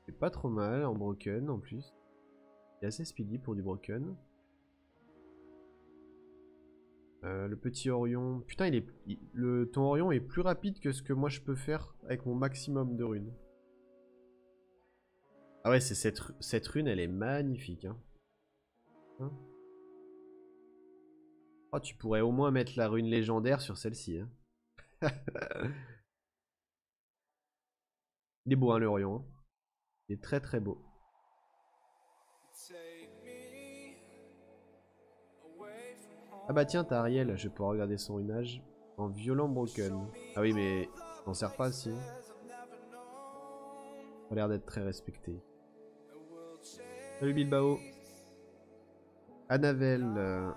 est pas trop mal en broken en plus. Il est assez speedy pour du broken. Le petit Orion. Putain, ton Orion est plus rapide que ce que moi je peux faire avec mon maximum de runes. Ah ouais, c'est cette rune, elle est magnifique. Hein. Oh, tu pourrais au moins mettre la rune légendaire sur celle-ci. Hein. Il est beau, hein, le Orion. Hein. Il est très très beau. Ah bah tiens, t'as Ariel, je vais pouvoir regarder son runage en violent broken. Ah oui, mais je m'en sers pas si. Il a l'air d'être très respecté. Salut Bilbao. Anavel.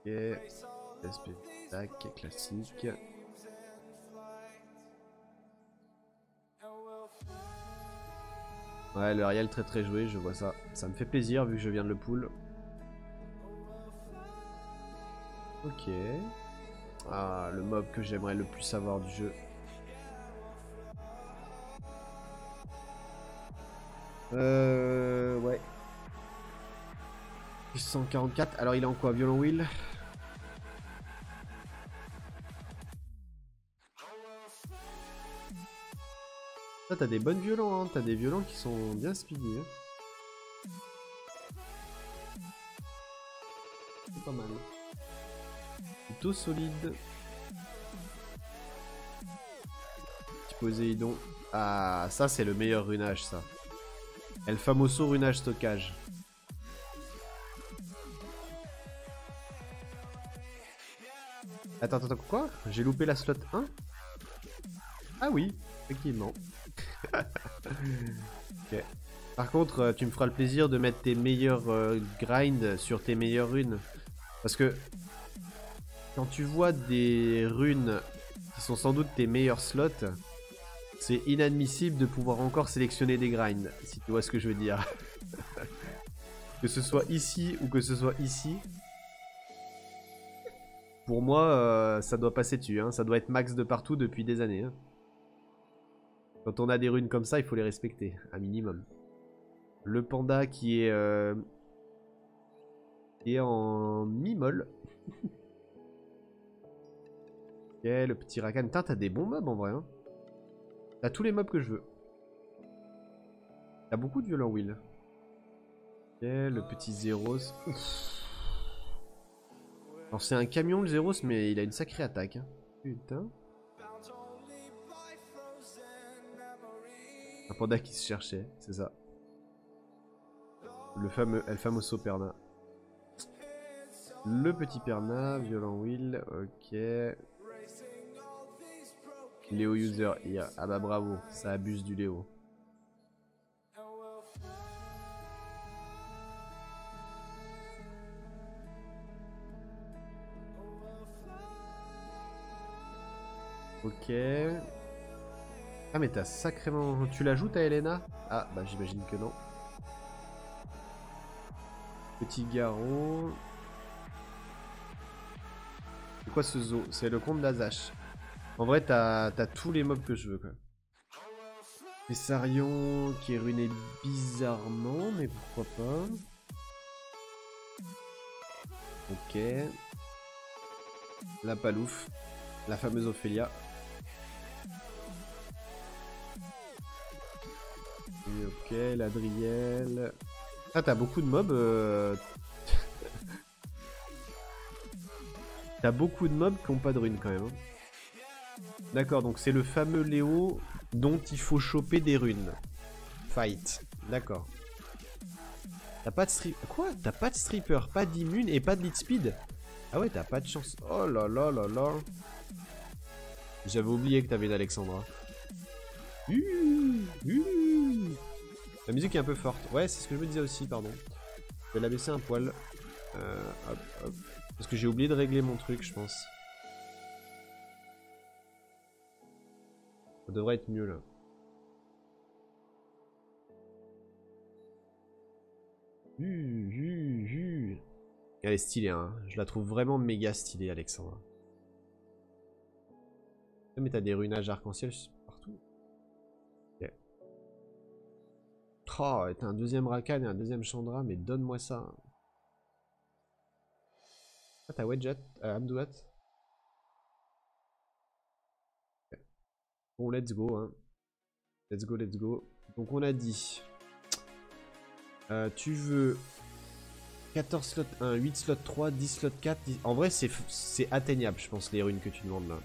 Ok. SP tac, classique. Ouais, le Ariel très très joué, je vois ça. Ça me fait plaisir vu que je viens de le pull. Ok. Ah, le mob que j'aimerais le plus avoir du jeu. Ouais. 144. Alors il est en quoi? Violent Will? Là t'as des bonnes violents, hein. T'as des violents qui sont bien speedy. Hein. C'est pas mal. Plutôt solide. Petit Poséidon. Ah, ça c'est le meilleur runage, ça. El Famoso runage stockage. Attends, quoi? J'ai loupé la slot 1? Ah oui, effectivement. Ok. Par contre, tu me feras le plaisir de mettre tes meilleurs grinds sur tes meilleures runes. Parce que quand tu vois des runes qui sont sans doute tes meilleurs slots, c'est inadmissible de pouvoir encore sélectionner des grinds, si tu vois ce que je veux dire. Que ce soit ici ou que ce soit ici. Pour moi, ça doit passer dessus, hein. Ça doit être max de partout depuis des années. Hein. Quand on a des runes comme ça, il faut les respecter, un minimum. Le panda qui est en mi-molle. Ok, le petit Rakan. Putain, t'as des bons mobs en vrai. Hein. T'as tous les mobs que je veux. T'as beaucoup de violent will. Ok, le petit Zeros. Ouf. Alors c'est un camion le Zeros, mais il a une sacrée attaque. Hein. Putain. Un panda qui se cherchait, c'est ça. Le fameux El Famoso Perna. Le petit Perna, violent will, ok. Léo user, ah bah bravo, ça abuse du Léo. Ok. Ah mais t'as sacrément... Tu l'ajoutes à Elena? Ah bah j'imagine que non. Petit garrot. C'est quoi ce zoo? C'est le comte d'Azash. En vrai t'as tous les mobs que je veux quoi. Pessarion qui est ruiné bizarrement, mais pourquoi pas. Ok. La Palouf. La fameuse Ophélia. Et ok, l'Adriel. Ah, t'as beaucoup de mobs. T'as beaucoup de mobs qui ont pas de runes quand même. Hein. D'accord, donc c'est le fameux Léo dont il faut choper des runes. Fight. D'accord. T'as pas de stripper. Quoi? T'as pas de stripper, pas d'immune et pas de lead speed? Ah ouais, t'as pas de chance. Oh là là là là. J'avais oublié que t'avais une Alexandra. La musique est un peu forte. Ouais, c'est ce que je me disais aussi, pardon. Je vais la baisser un poil. Hop, hop. Parce que j'ai oublié de régler mon truc, je pense. Ça devrait être mieux, là. Elle est stylée, hein. Je la trouve vraiment méga stylée, Alexandra. Mais t'as des runages arc-en-ciel partout. Ok. Oh, t'as un deuxième Rakan et un deuxième Chandra, mais donne-moi ça. Ah, t'as Wedget, Amdouat. Okay. Bon, let's go, hein. Let's go, let's go. Donc, on a dit... tu veux 14 slots 1, 8 slots 3, 10 slots 4. 10... En vrai, c'est atteignable, je pense, les runes que tu demandes là.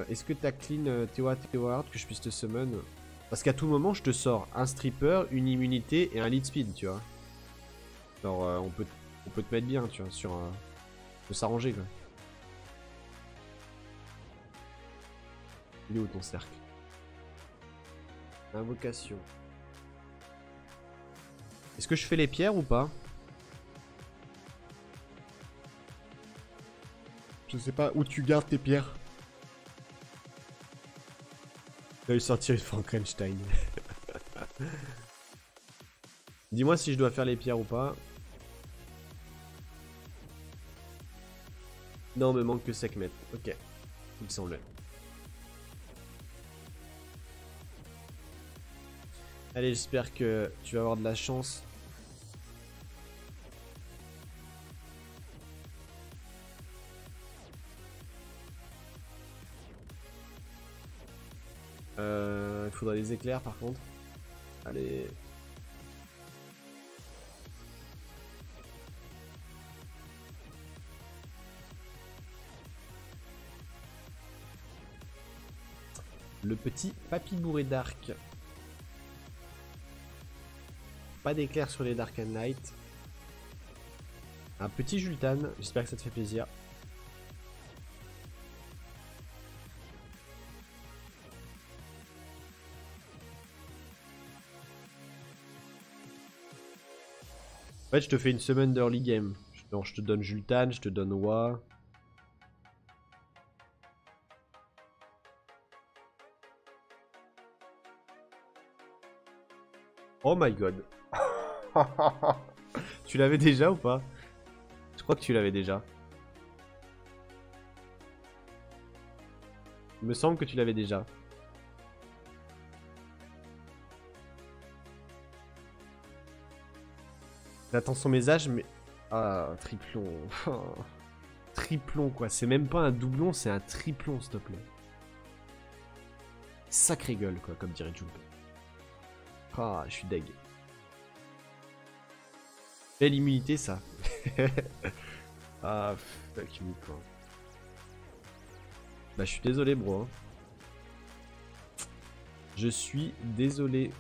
Est-ce que t'as clean Tewa Hard que je puisse te summon? Parce qu'à tout moment, je te sors un stripper, une immunité et un lead speed, tu vois. Alors, on peut te mettre bien, tu vois, sur un... On peut s'arranger, quoi. Il est où ton cercle? Invocation. Est-ce que je fais les pierres ou pas? Je sais pas où tu gardes tes pierres. J'ai sortir une Frankenstein. Dis-moi si je dois faire les pierres ou pas. Non, me manque que Sekhmet. Ok. Il me semblait. Allez, j'espère que tu vas avoir de la chance. Il faudra des éclairs par contre. Allez. Le petit papy bourré d'arc. Pas d'éclairs sur les Dark and Light. Un petit Jultan, j'espère que ça te fait plaisir. En fait, je te fais une semaine d'early game. Non, je te donne Jultan, je te donne Wa. Oh my god. Tu l'avais déjà ou pas? Je crois que tu l'avais déjà. Il me semble que tu l'avais déjà. J'attends son message, mais... Ah, triplon. Triplon, quoi. C'est même pas un doublon, c'est un triplon, s'il te plaît. Sacrée gueule, quoi, comme dirait Junpei. Ah, je suis deg. Belle immunité, ça. Ah, fuck me, quoi. Bah, je suis désolé, bro. Je suis désolé.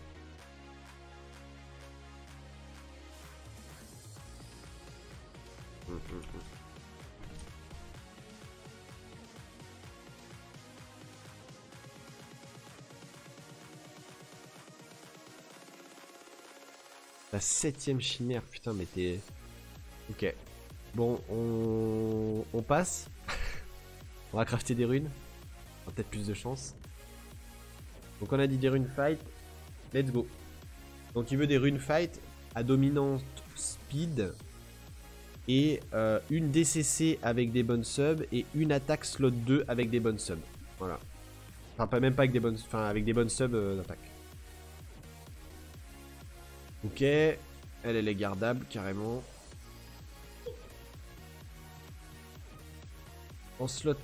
La 7ème chimère, putain, mais t'es... Ok. Bon, on passe. On va crafter des runes. On a peut-être plus de chance. Donc on a dit des runes fight. Let's go. Donc tu veux des runes fight à dominante speed. Et une DCC avec des bonnes subs. Et une attaque slot 2 avec des bonnes subs. Voilà. Enfin, pas même pas avec des bonnes... Enfin, avec des bonnes subs d'attaque. Ok. Elle est gardable, carrément. En slot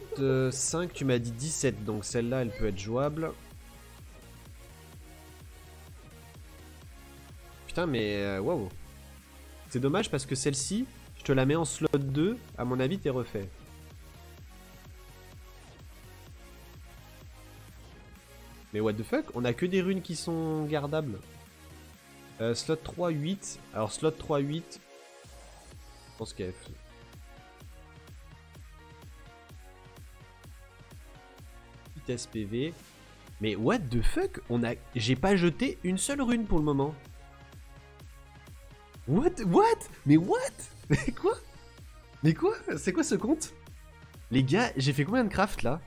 5, tu m'as dit 17, donc celle-là, elle peut être jouable. Putain, mais waouh. C'est dommage parce que celle-ci, je te la mets en slot 2, à mon avis, t'es refait. Mais what the fuck, on a que des runes qui sont gardables. Slot 3, 8. Alors, slot 3, 8. Je pense qu'elle... SPV. Mais what the fuck, j'ai pas jeté une seule rune pour le moment. What? Mais what? Mais quoi? Mais quoi? C'est quoi ce compte? Les gars, j'ai fait combien de craft là?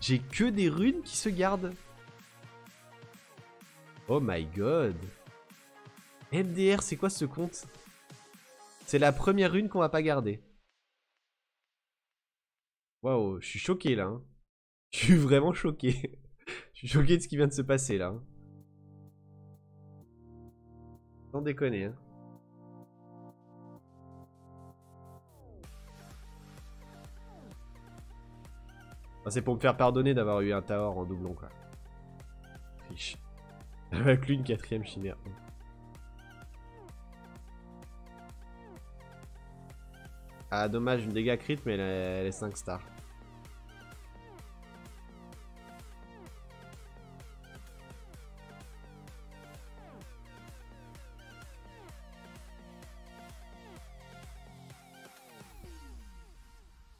J'ai que des runes qui se gardent. Oh my god. MDR, c'est quoi ce compte? C'est la première rune qu'on va pas garder. Waouh, je suis choqué là. Hein. Je suis vraiment choqué. Je suis choqué de ce qui vient de se passer là. Hein. Sans déconner. Hein. Enfin, c'est pour me faire pardonner d'avoir eu un Taor en doublon quoi. Riche. Avec lui une 4ème chimère. Ah dommage, une dégâts crit mais elle est 5 stars.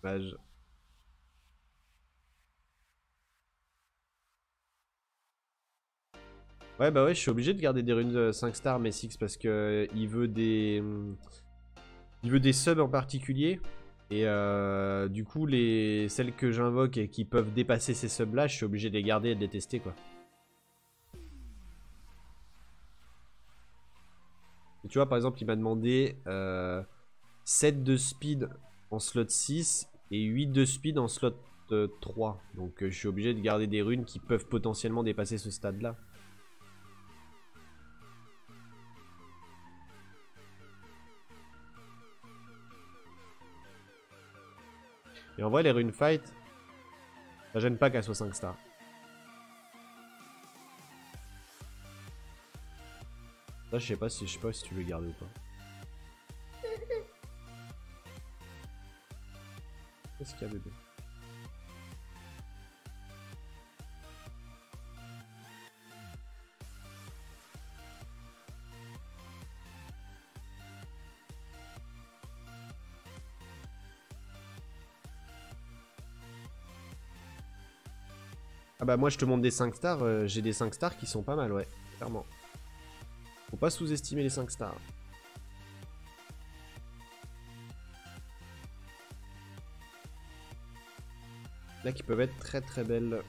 Dommage. Ouais bah ouais, je suis obligé de garder des runes 5 stars mais 6 parce que il veut des subs en particulier. Et du coup celles que j'invoque et qui peuvent dépasser ces subs là, je suis obligé de les garder et de les tester quoi. Et tu vois par exemple il m'a demandé 7 de speed en slot 6 et 8 de speed en slot 3. Donc je suis obligé de garder des runes qui peuvent potentiellement dépasser ce stade là. Et en vrai, les runes fight, ça gêne pas qu'elle soit 5 stars. Ça, je sais pas si tu veux garder ou pas. Qu'est-ce qu'il y a, bébé? Ah bah moi je te montre des 5 stars, j'ai des 5 stars qui sont pas mal, ouais, clairement. Faut pas sous-estimer les 5 stars. Là qui peuvent être très très belles.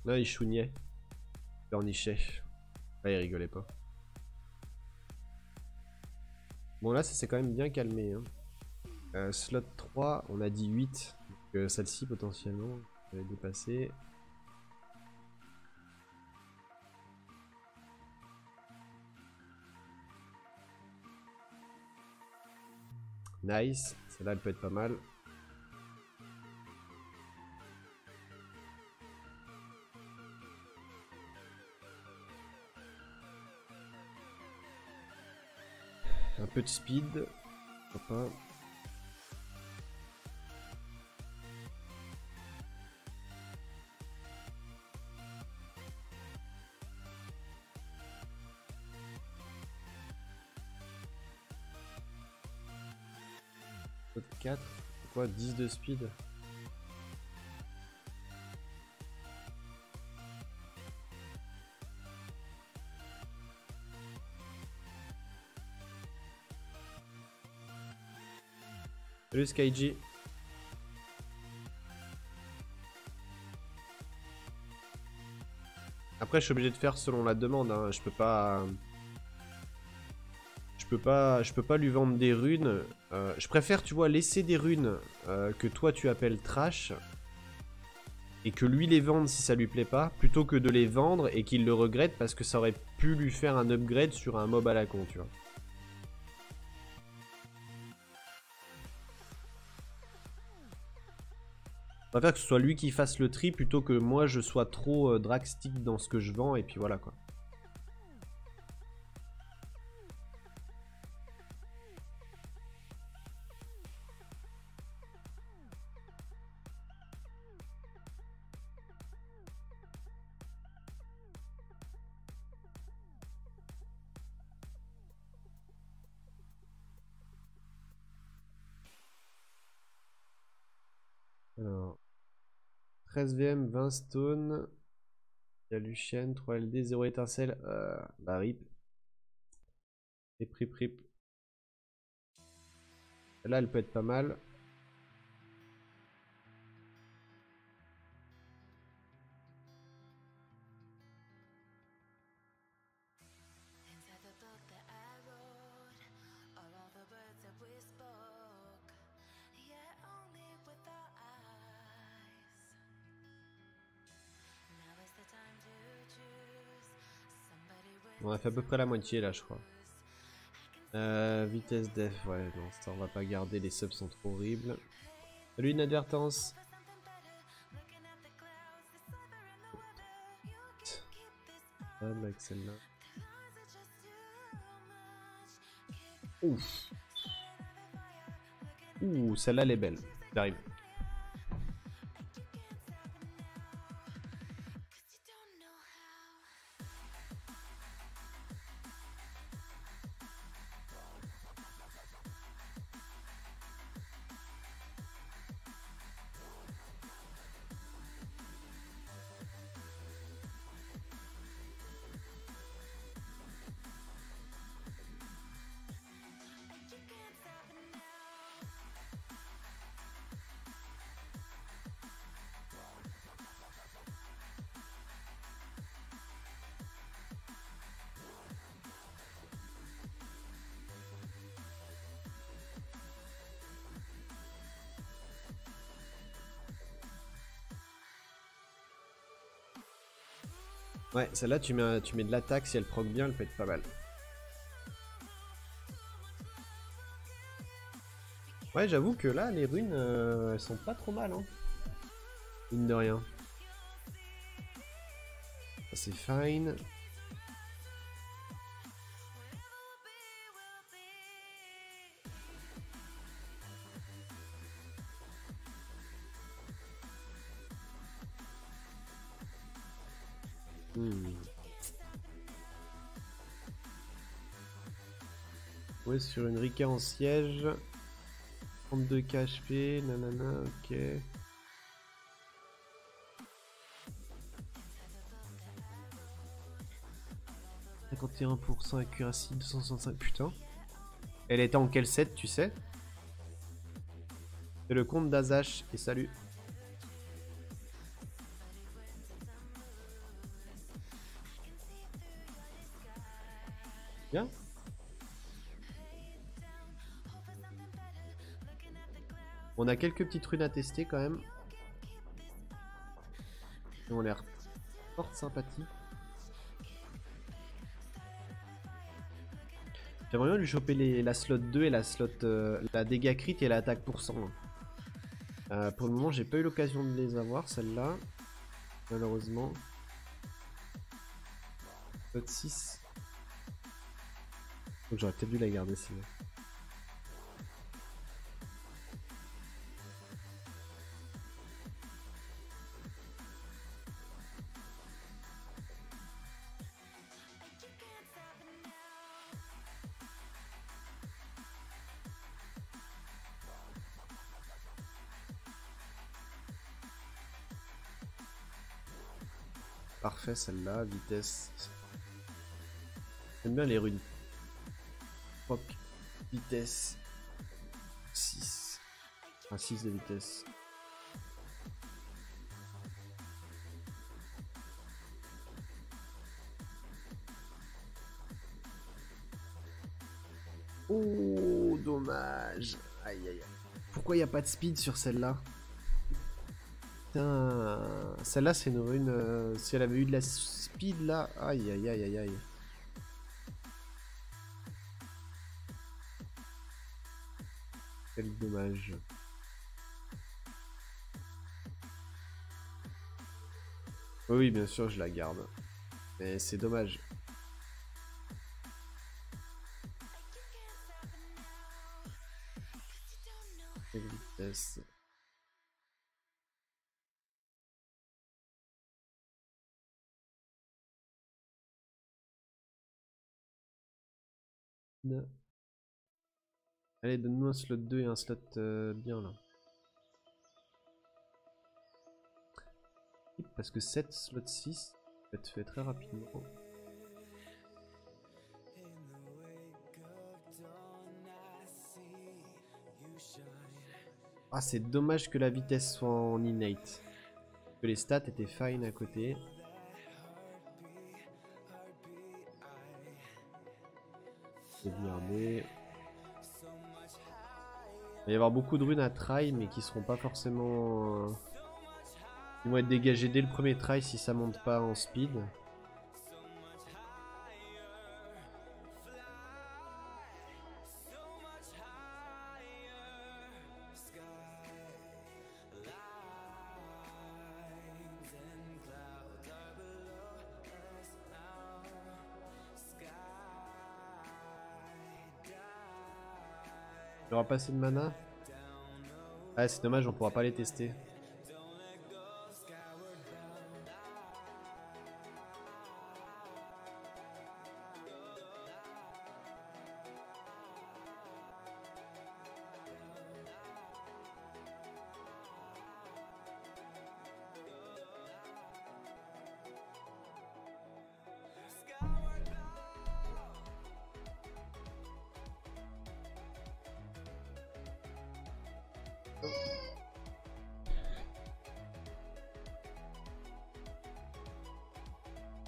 Là il chouignait. Il pleurnichait. Là il rigolait pas. Bon là ça s'est quand même bien calmé. Hein. Slot 3, on a dit 8. Donc celle-ci potentiellement va dépasser. Nice, celle-là elle peut être pas mal. Un peu de speed, pourquoi pas. Slot 4, pourquoi 10 de speed? Salut Skyji. Après je suis obligé de faire selon la demande, hein. Je peux pas lui vendre des runes. Je préfère, tu vois, laisser des runes que toi tu appelles trash et que lui les vende si ça lui plaît pas, plutôt que de les vendre et qu'il le regrette parce que ça aurait pu lui faire un upgrade sur un mob à la con, tu vois. Je préfère que ce soit lui qui fasse le tri plutôt que moi je sois trop dragstick dans ce que je vends et puis voilà quoi. Alors, 13 VM, 20 stone. Il y a Lucienne, 3 LD, 0 étincelle. Bah rip. Rip, rip, rip. Là, elle peut être pas mal. On a fait à peu près la moitié là, je crois. Vitesse def, ouais, non, ça on va pas garder, les subs sont trop horribles. Salut, une advertence. Avec celle-là. Ouf. Ouh, celle-là elle est belle. J'arrive. Ouais, celle-là, tu mets de l'attaque, si elle proc bien, elle peut être pas mal. Ouais, j'avoue que là, les runes, elles sont pas trop mal, hein. Mine de rien. Ça, c'est fine. Ouais, sur une Rika en siège. 32 HP, nanana, ok. 51% accuracy, 265. Putain. Elle était en quel set, tu sais? C'est le compte d'Azash. Et salut. Bien. On a quelques petites runes à tester quand même. Ils ont l'air fort sympathiques. J'aimerais bien lui choper la slot 2 et la slot la dégâts crit et l'attaque pour 100. Pour le moment, j'ai pas eu l'occasion de les avoir, celle-là. Malheureusement. Slot 6. Donc j'aurais peut-être dû la garder sinon. Parfait celle-là, vitesse. J'aime bien les runes. Proc, vitesse. 6. Enfin 6 de vitesse. Oh, dommage. Aïe aïe aïe. Pourquoi il n'y a pas de speed sur celle-là? Putain, celle-là c'est une rune. Si elle avait eu de la speed là, aïe aïe aïe aïe aïe. Quel dommage. Oui, bien sûr, je la garde. Mais c'est dommage. Quelle vitesse. Allez, donne-nous un slot 2 et un slot bien là. Parce que 7 slot 6 va être fait très rapidement. Ah, c'est dommage que la vitesse soit en innate. Que les stats étaient fine à côté. Il va y avoir beaucoup de runes à try, mais qui seront pas forcément... Ils vont être dégagés dès le premier try si ça monte pas en speed. Il y aura pas assez de mana. Ah, c'est dommage, on pourra pas les tester.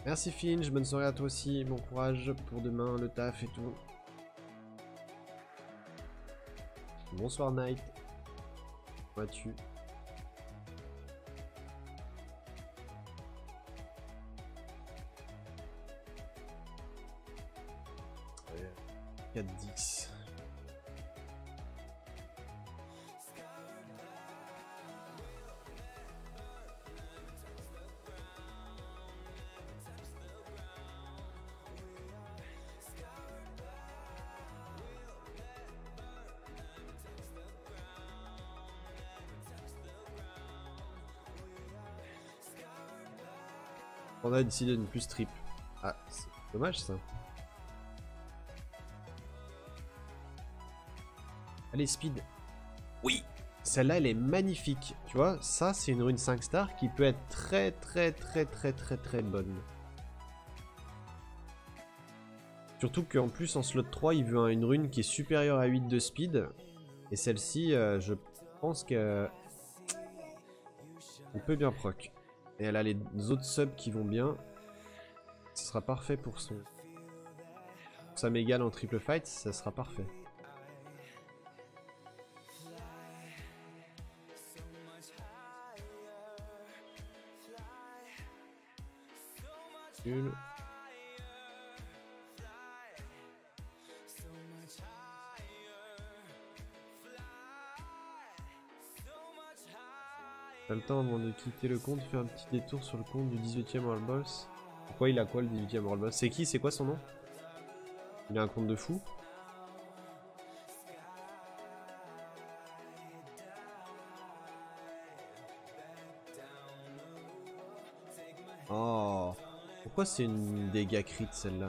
Merci Finch, bonne soirée à toi aussi, bon courage pour demain, le taf et tout. Bonsoir Night. Comment vas-tu? Ouais, 4-10. On a décidé de ne plus strip. Ah, c'est dommage ça. Allez, speed. Oui. Celle-là, elle est magnifique. Tu vois, ça, c'est une rune 5 stars qui peut être très bonne. Surtout qu'en plus en slot 3 il veut une rune qui est supérieure à 8 de speed. Et celle-ci je pense que on peut bien proc. Et elle a les autres subs qui vont bien. Ce sera parfait pour sa mégale en triple fight, ça sera parfait. Nul. T'as le temps avant de quitter le compte, fais un petit détour sur le compte du 18ème World Boss. Pourquoi il a quoi le 18ème World Boss? C'est qui? C'est quoi son nom? Il a un compte de fou? Oh, pourquoi c'est une dégâts crit celle-là?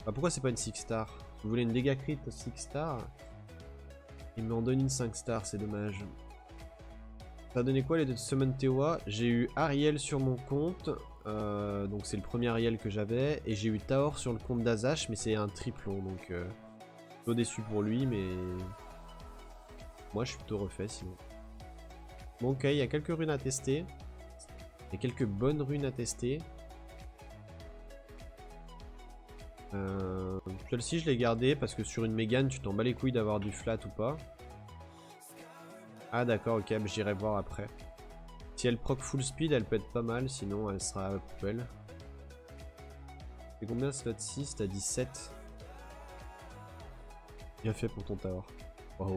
Bah pourquoi c'est pas une 6 star? Vous voulez une dégâts crit 6 star? Il m'en donne une 5 star, c'est dommage. T'as donné quoi les deux Summon Tewa? J'ai eu Ariel sur mon compte, donc c'est le premier Ariel que j'avais, et j'ai eu Taor sur le compte d'Azash, mais c'est un triplon, donc plutôt déçu pour lui, mais moi je suis plutôt refait sinon. Bon ok, il y a quelques runes à tester, il y a quelques bonnes runes à tester. Celle-ci je l'ai gardée parce que sur une Mégane tu t'en bats les couilles d'avoir du flat ou pas. Ah d'accord, ok, j'irai voir après. Si elle proc full speed, elle peut être pas mal, sinon elle sera à la poubelle. C'est combien slot 6? T'as 17. Bien fait pour ton tower. Wow.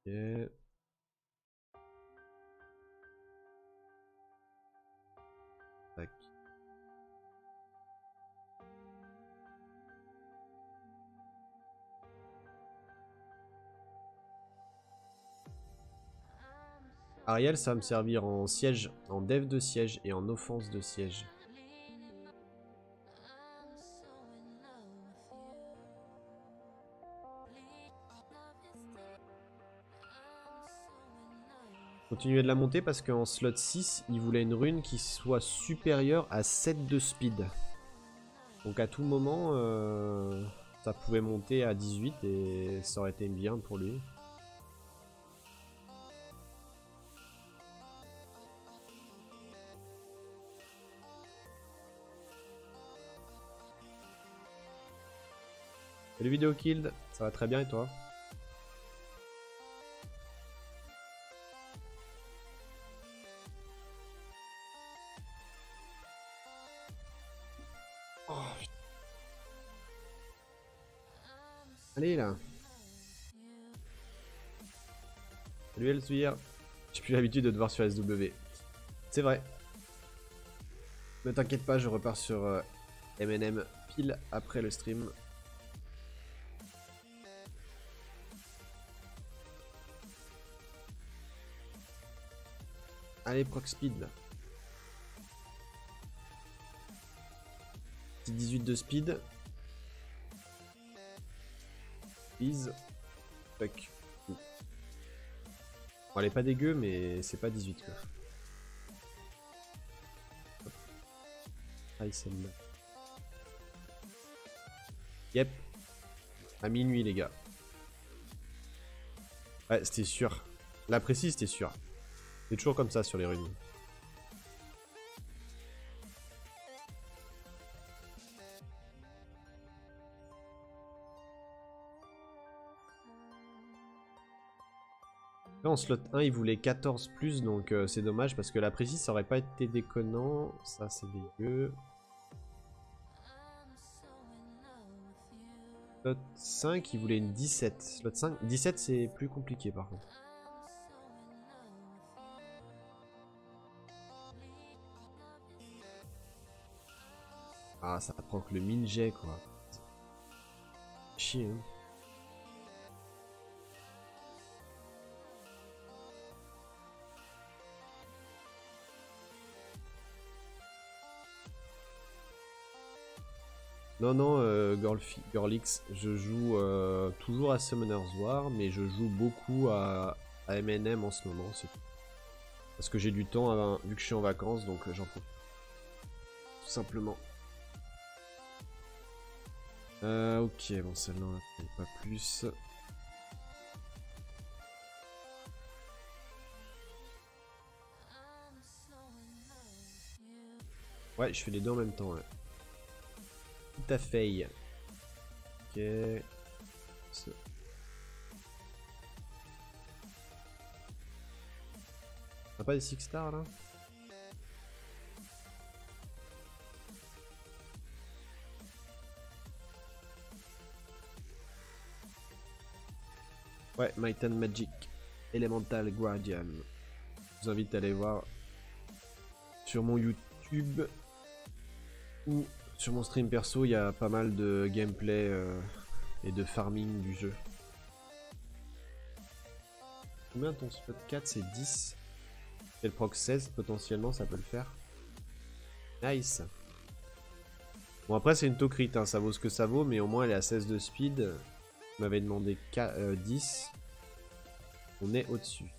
Ok. Tac. Ariel, ça va me servir en siège, en dev de siège et en offense de siège. Continuer de la monter parce qu'en slot 6, il voulait une rune qui soit supérieure à 7 de speed. Donc à tout moment, ça pouvait monter à 18 et ça aurait été bien pour lui. Salut Vidéo Killed, ça va très bien et toi? Oh, allez là. Salut Elsuir. J'ai plus l'habitude de te voir sur SW. C'est vrai. Ne t'inquiète pas, je repars sur MNM pile après le stream. Allez, proc speed là. Petit 18 de speed. Ease. Fuck. Bon, elle est pas dégueu, mais c'est pas 18 quoi. Hop. Ah, celle-là. Yep. À minuit, les gars. Ouais, c'était sûr. La précise, c'était sûr. C'est toujours comme ça sur les runes. Là, en slot 1, il voulait 14 plus, donc c'est dommage parce que la précise, ça aurait pas été déconnant. Ça, c'est dégueu. Slot 5, il voulait une 17. Slot 5, 17, c'est plus compliqué par contre. Ah, ça prend que le min-jet quoi. Chier, hein. Non, non, Girlix, je joue toujours à Summoner's War, mais je joue beaucoup à à M&M en ce moment, c'est tout. Parce que j'ai du temps vu que je suis en vacances, donc j'en profite. Tout simplement. Ok, bon celle-là on la paye pas plus. Ouais, je fais les deux en même temps. Ouais. Tout à fait. Ok. T'as pas des 6 stars là? Ouais, Might and Magic, Elemental Guardian. Je vous invite à aller voir sur mon YouTube ou sur mon stream perso, il y a pas mal de gameplay et de farming du jeu. Combien ton spot 4? C'est 10. Et le proc 16, potentiellement ça peut le faire. Nice. Bon après c'est une to-crit, hein, ça vaut ce que ça vaut, mais au moins elle est à 16 de speed. On m'avait demandé 10. On est au-dessus.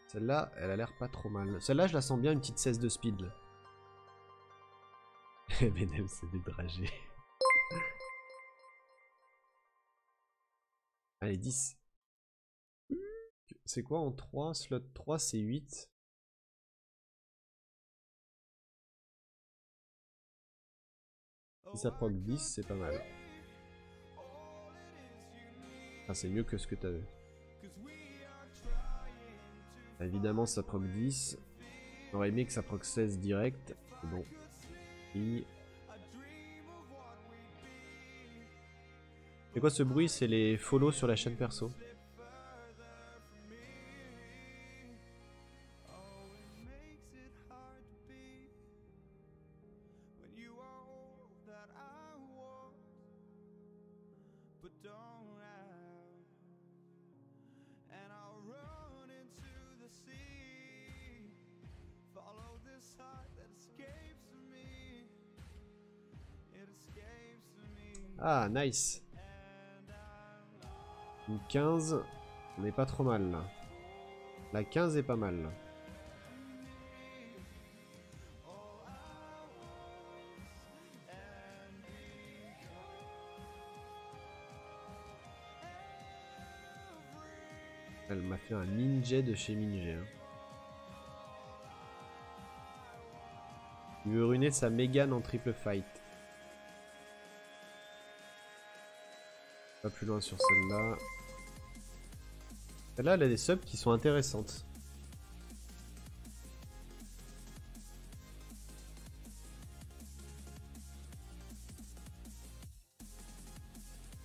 Celle-là, elle a l'air pas trop mal. Celle-là, je la sens bien, une petite 16 de speed. Benem, c'est des dragées. Allez, 10. C'est quoi en 3? Slot 3, c'est 8. Si ça proc 10, c'est pas mal. Ah, c'est mieux que ce que t'avais. Évidemment, ça proc 10. On aurait aimé que ça proc 16 direct. Bon. Et... c'est quoi ce bruit? C'est les follow sur la chaîne perso. Ah, nice. Une 15, on est pas trop mal là. La 15 est pas mal là. Elle m'a fait un ninja de chez Ninja. Hein. Il veut ruiner sa Mégane en triple fight. Pas plus loin sur celle-là. Celle-là, elle a des subs qui sont intéressantes.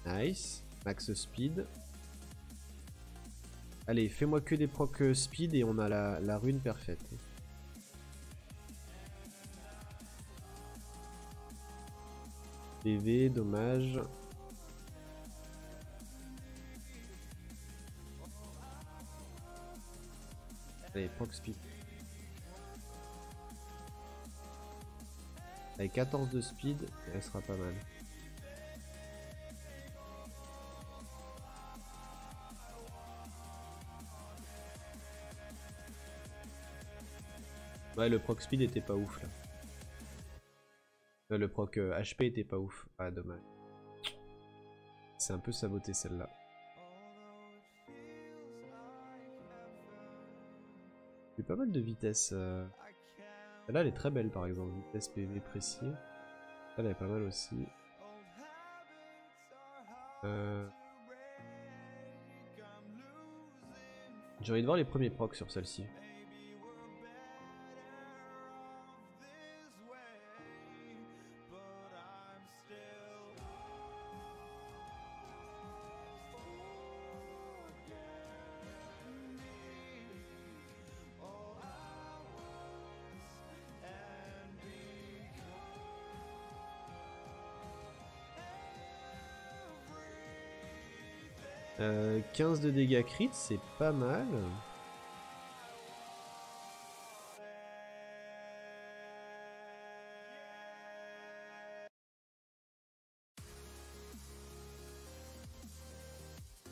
Nice. Max speed. Allez, fais-moi que des proc speed et on a la rune parfaite. PV, dommage. Allez, proc speed. Avec 14 de speed, elle sera pas mal. Ouais, le proc speed était pas ouf là. Le proc HP était pas ouf. Ah, dommage. C'est un peu saboté celle-là. J'ai pas mal de vitesse. Celle-là, elle est très belle par exemple. Vitesse PV précis. Elle est pas mal aussi. J'ai envie de voir les premiers procs sur celle-ci. Euh, 15 de dégâts crit, c'est pas mal.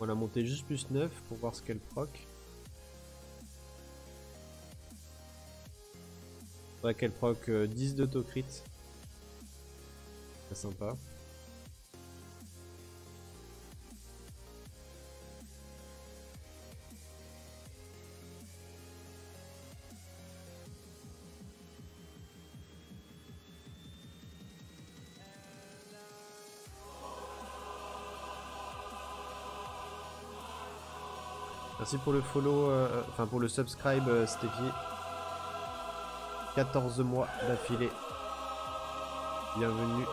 On a monté juste plus 9 pour voir ce qu'elle proc. Faudrait qu'elle proc 10 d'autocrit. C'est sympa. Merci pour le follow, enfin pour le subscribe, Steffi. 14 mois d'affilée. Bienvenue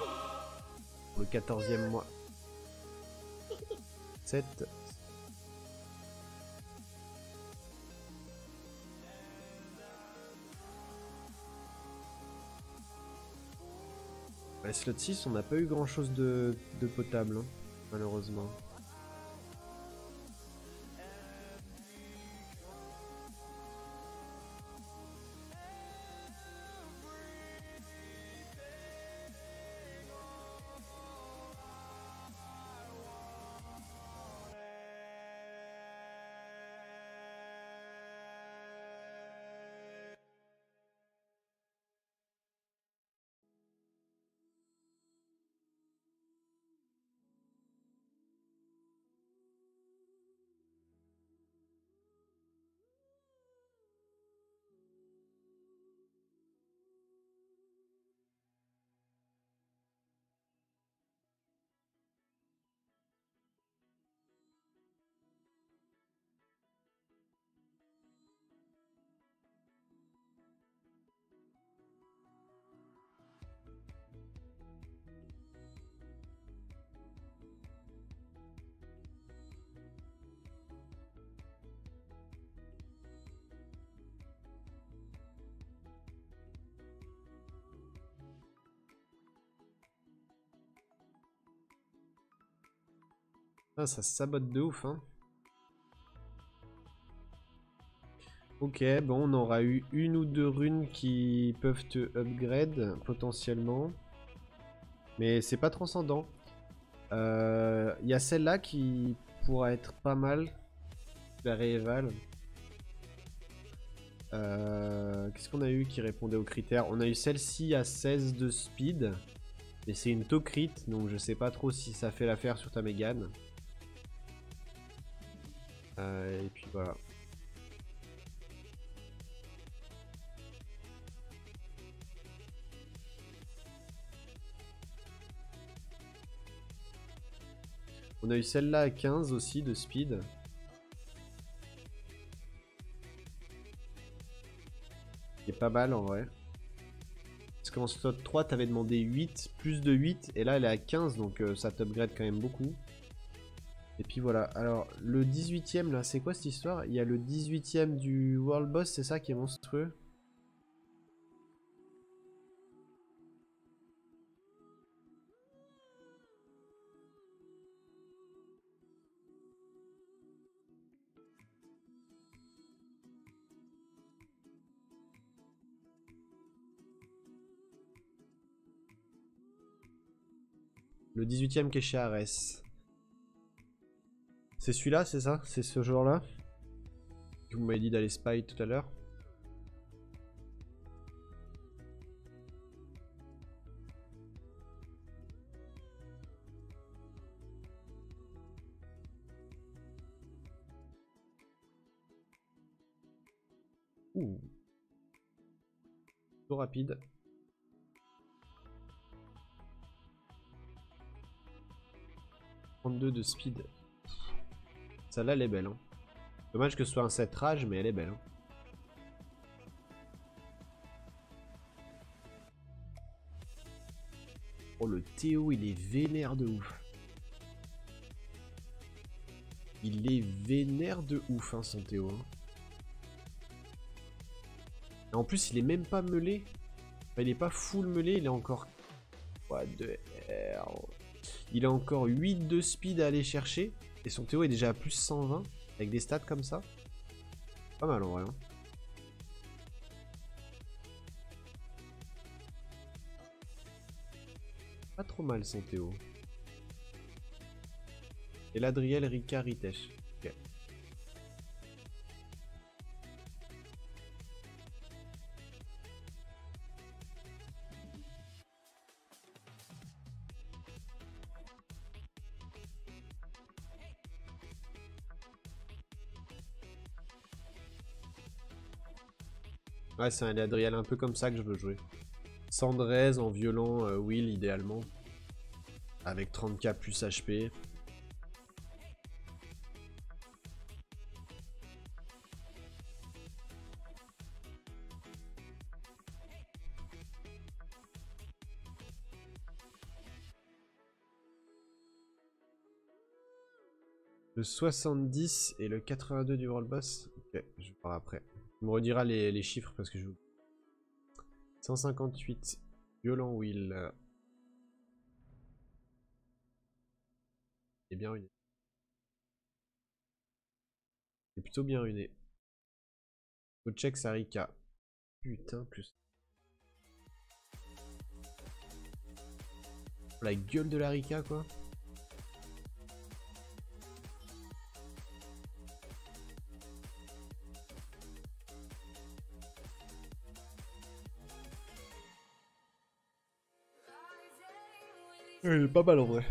pour le 14e mois. 7. Ouais, slot 6, on n'a pas eu grand chose de potable, hein, malheureusement. Ah, ça sabote de ouf, hein. Ok, bon, on aura eu une ou deux runes qui peuvent te upgrade potentiellement. Mais c'est pas transcendant. Il y a celle-là qui pourra être pas mal. La rééval. Qu'est-ce qu'on a eu qui répondait aux critères? On a eu celle-ci à 16 de speed. Mais c'est une tocrit, donc je sais pas trop si ça fait l'affaire sur ta Mégane. Et puis voilà. On a eu celle-là à 15 aussi de speed. Qui est pas mal en vrai. Parce qu'en slot 3, t'avais demandé 8, plus de 8. Et là, elle est à 15, donc ça t'upgrade quand même beaucoup. Et puis voilà. Alors, le 18ème là, c'est quoi cette histoire? Il y a le 18ème du World Boss, c'est ça qui est monstrueux? Le 18ème qui est chez Ares. C'est celui-là, c'est ça? C'est ce genre-là? Vous m'avez dit d'aller spy tout à l'heure. Ouh. Trop rapide. De speed. Celle-là, elle est belle. Hein. Dommage que ce soit un 7 rage, mais elle est belle. Hein. Oh, le Théo, il est vénère de ouf. Il est vénère de ouf, hein, son Théo. Hein. Et en plus, il est même pas meulé. Enfin, il est pas full meulé, il est encore... What the hell. Il a encore 8 de speed à aller chercher. Et son Théo est déjà à plus 120. Avec des stats comme ça. Pas mal en vrai. Hein. Pas trop mal son Théo. Eladriel, Rika, Ritesh. Ok. Ouais, c'est un Eladriel un peu comme ça que je veux jouer. Sandrez en violent Will idéalement. Avec 30k plus HP. Le 70 et le 82 du World Boss. Ok, je vais voir après. Tu me rediras les chiffres parce que je... 158. Violent Will. est bien ruiné. C'est plutôt bien ruiné. Faut check Sarika. Putain, plus. La gueule de la Rika, quoi. Il est pas mal en vrai.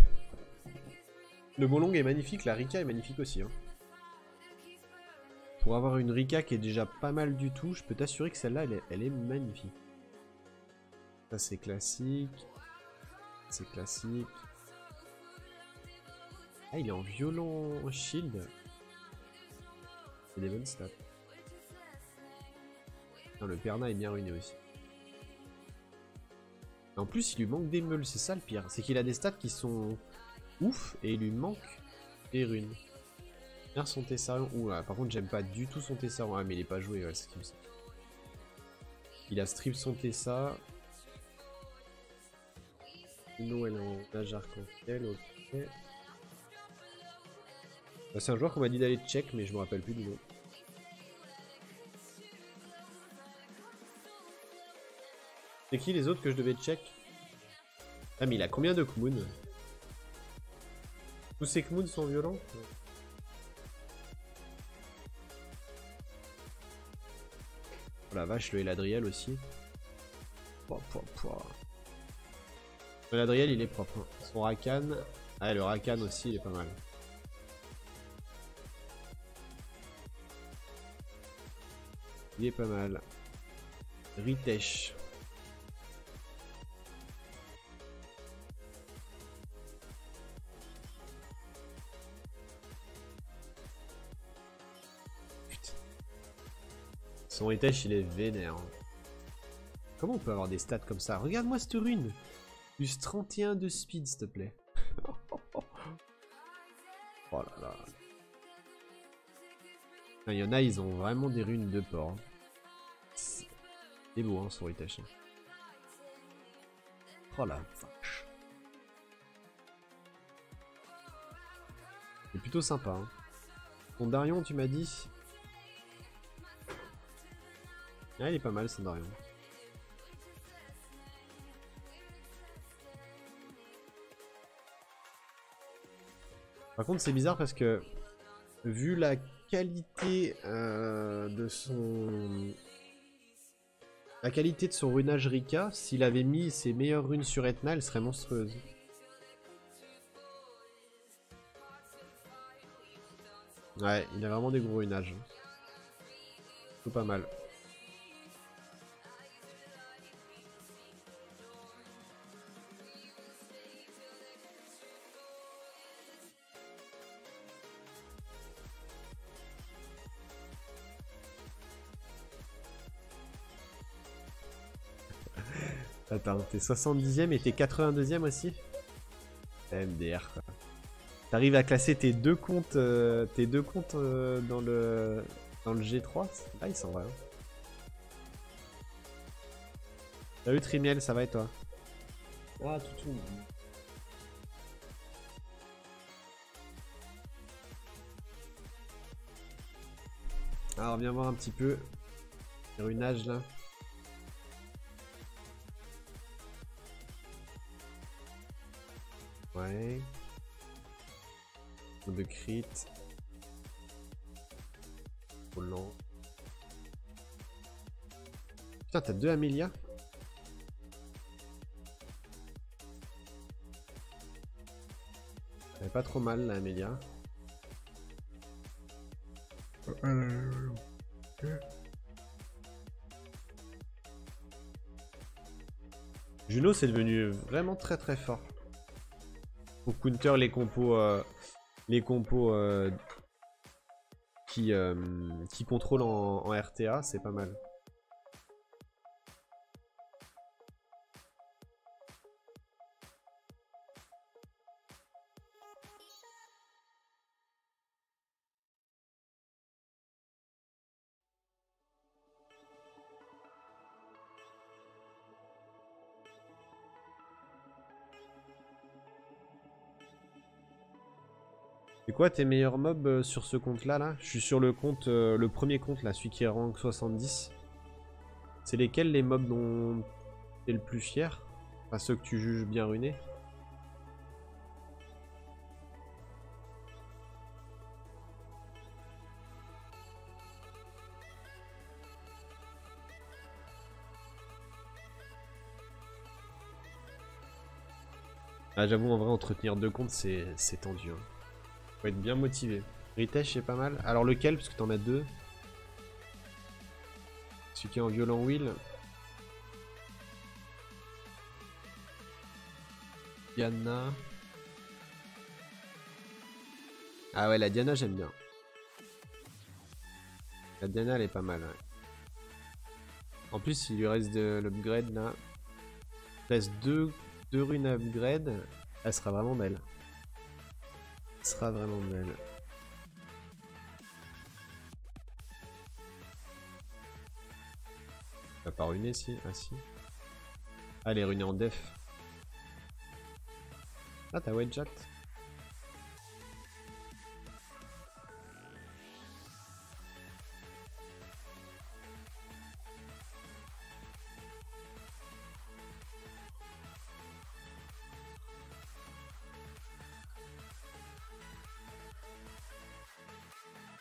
Le Molong est magnifique, la Rika est magnifique aussi. Hein. Pour avoir une Rika qui est déjà pas mal du tout, je peux t'assurer que celle-là, elle est magnifique. Ça c'est classique. C'est classique. Ah, il est en violent shield. C'est des bonnes stats. Non, le Perna est bien ruiné aussi. En plus, il lui manque des meules, c'est ça le pire. C'est qu'il a des stats qui sont ouf et il lui manque des runes. Bien son Tessarion. Ouh, par contre, j'aime pas du tout son Tessarion. Ah, mais il est pas joué, ouais, c'est comme ça. Il a strip son Tessa. Sinon, elle est en nage arc-en-ciel, ok. Bah, c'est un joueur qu'on m'a dit d'aller check, mais je me rappelle plus du nom. C'est qui les autres que je devais check? Ah, mais il a combien de Kmoon? Tous ces Kmoon sont violents? Oh la vache, le Eladriel aussi. Eladriel il est propre. Hein. Son Rakan. Ah, le Rakan aussi il est pas mal. Il est pas mal. Ritesh. Putain. Son Ritesh il est vénère. Comment on peut avoir des stats comme ça? Regarde-moi cette rune. Plus 31 de speed s'il te plaît. Oh là là. Il y en a, ils ont vraiment des runes de porc. C'est beau hein, son Ritesh. Oh la vache. C'est plutôt sympa. Hein. Ton Darion, tu m'as dit. Ah, il est pas mal, son Darion. Par contre, c'est bizarre parce que, vu la qualité de son... La qualité de son runage Rika, s'il avait mis ses meilleures runes sur Etna, elle serait monstrueuse. Ouais, il a vraiment des gros runages. C'est pas mal. Attends, t'es 70ème et t'es 82ème aussi? MDR quoi. T'arrives à classer tes deux comptes, dans le G3? Ah, ils sont vrai. Hein. Salut Trimiel, ça va et toi? Ah, tout. Alors viens voir un petit peu les runages là. Ouais. De crit. Trop lent. Putain, t'as 2 Amelia? Elle est pas trop mal, la Amelia. Juno, c'est devenu vraiment très très fort. Pour counter les compos qui contrôlent en RTA, c'est pas mal. C'est quoi tes meilleurs mobs sur ce compte là? Je suis sur le compte, le premier compte là, celui qui est rank 70. C'est lesquels les mobs dont t'es le plus fier? Enfin ceux que tu juges bien runés? Ah j'avoue en vrai entretenir 2 comptes c'est tendu hein. Faut être bien motivé. Ritesh c'est pas mal. Alors lequel? Parce que t'en as 2. Celui qui est en violent wheel. Diana. Ah ouais la Diana j'aime bien. La Diana elle est pas mal ouais. En plus il lui reste de l'upgrade là. Il reste 2 runes à upgrade. Elle sera vraiment belle. Elle sera vraiment belle. T'as pas runé si? Ah si. Ah elle est runée en def. Ah t'as wedge jacked.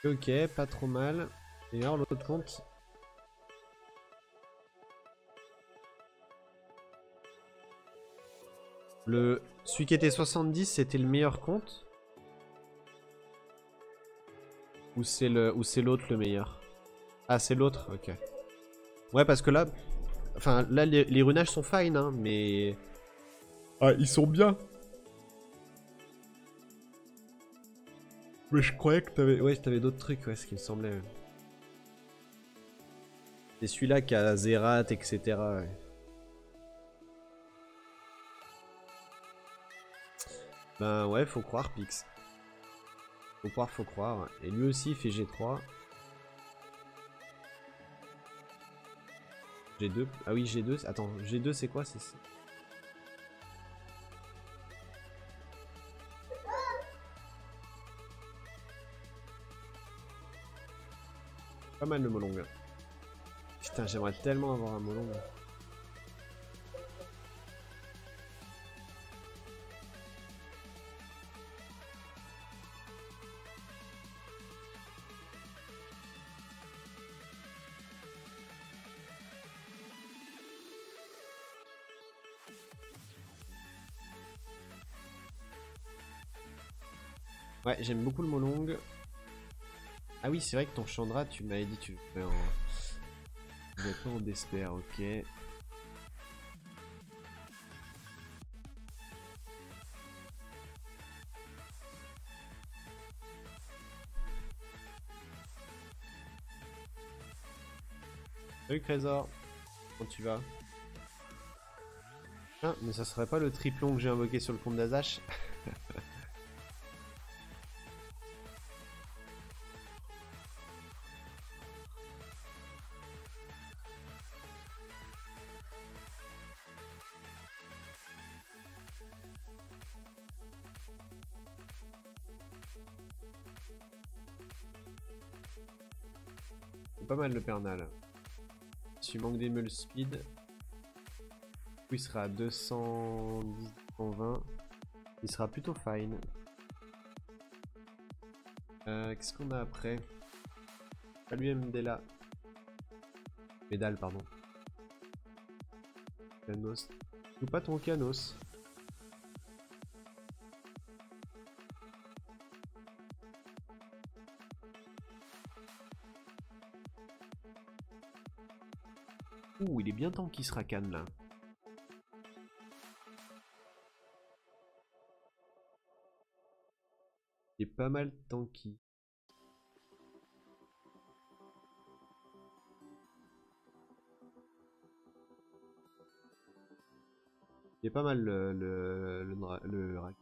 Ok, pas trop mal. Et alors l'autre compte? Celui qui était 70, c'était le meilleur compte? Ou c'est l'autre le meilleur? Ah c'est l'autre, ok. Ouais parce que là... Enfin là les runages sont fine hein, mais... Ah ils sont bien. Mais je croyais que t'avais... Ouais t'avais d'autres trucs, ouais, ce qui me semblait. C'est celui-là qui a Zerat, etc. Ouais. Ben ouais, faut croire Pix. Faut croire, faut croire. Et lui aussi il fait G3. G2. Ah oui, G2. Attends, G2 c'est quoi? C'est... Pas mal le Molong. Putain, j'aimerais tellement avoir un Molong. Ouais, j'aime beaucoup le Molong. Ah oui, c'est vrai que ton Chandra, tu m'avais dit tu le fais en... en Despair, ok. Salut Trésor, comment tu vas? Ah, mais ça serait pas le triplon que j'ai invoqué sur le compte d'Azash? C'est pas mal le Pernal. Si tu manques des meules speed, il sera à 210, 120. Il sera plutôt fine. Qu'est-ce qu'on a après? Salut Mdela. Médal, pardon. Canos. Ou pas ton Canos. Ouh, il est bien temps qu'il se racane là. Il est pas mal tanky. Il est pas mal le rack.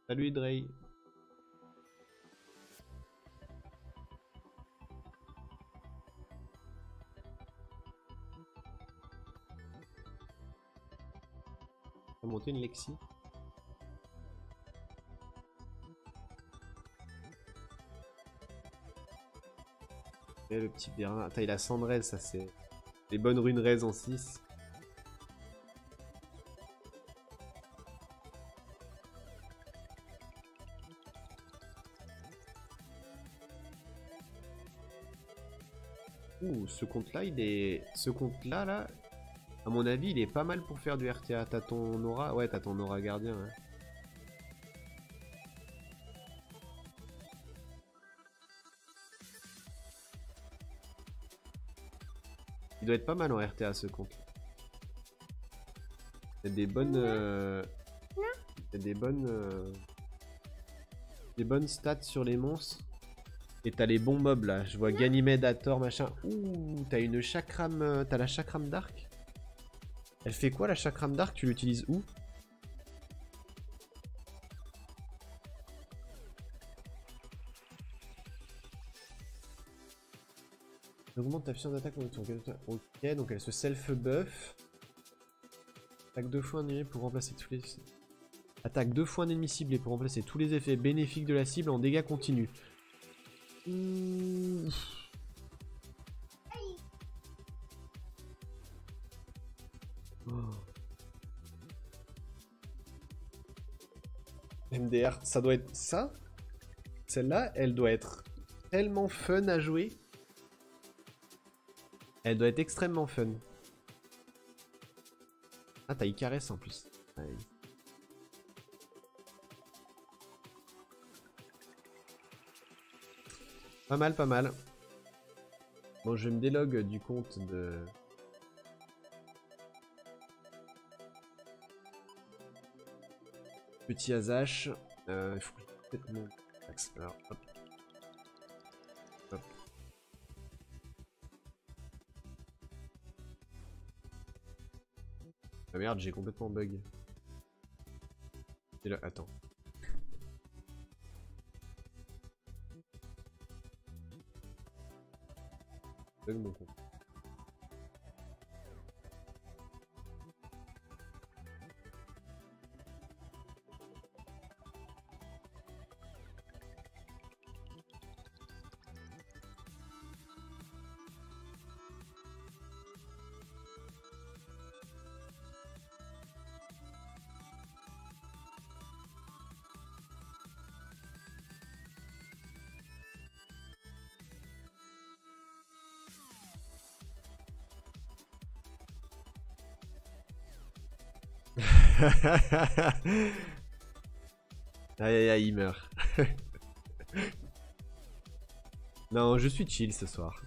Salut Drey. On va monter une Lexi. Et le petit Bernard. Attends, il a 100 de raise, ça c'est. Les bonnes runes raise en 6. Ouh, ce compte-là, il est. Ce compte-là, là, à mon avis, il est pas mal pour faire du RTA. T'as ton aura? Ouais, t'as ton aura gardien. Ouais. Il doit être pas mal en RTA ce compte. Il y a des bonnes. Il y a des bonnes stats sur les monstres. Et t'as les bons mobs là. Je vois Ganymède, Hathor, machin. Ouh, t'as une chakram. T'as la chakram dark. Elle fait quoi la chakram dark? Tu l'utilises où? Augmente ta puissance d'attaque. Ok, donc elle se self-buff. Attaque 2 fois un ennemi pour remplacer tous les... Attaque 2 fois un ennemi ciblé pour remplacer tous les effets bénéfiques de la cible en dégâts continus. Oh. MDR, ça doit être ça. Celle-là, elle doit être tellement fun à jouer. Elle doit être extrêmement fun. Ah, t'as Icarès en plus. Ouais. Pas mal, pas mal. Bon, je me délog du compte de... Petit Azash. Il faut que je peut-être mon axe. Alors, hop. Hop. Ah merde, j'ai complètement bug. Et là, attends. Bug mon compte. Aïe aïe aïe, il meurt. Non, je suis chill ce soir.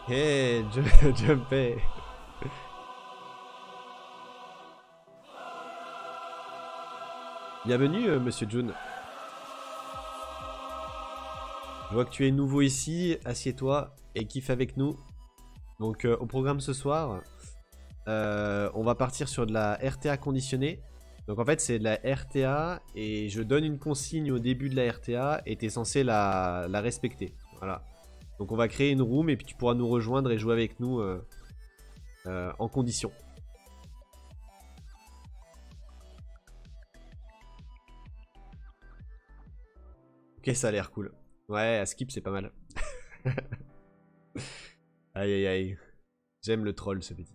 Hey, Jumpé. Bienvenue, monsieur June. Je vois que tu es nouveau ici, assieds-toi et kiffe avec nous. Donc au programme ce soir, on va partir sur de la RTA conditionnée. Donc en fait c'est de la RTA et je donne une consigne au début de la RTA et tu es censé la respecter. Voilà. Donc on va créer une room et puis tu pourras nous rejoindre et jouer avec nous en condition. Ok, ça a l'air cool. Ouais, à skip c'est pas mal. Aïe aïe aïe. J'aime le troll, ce petit.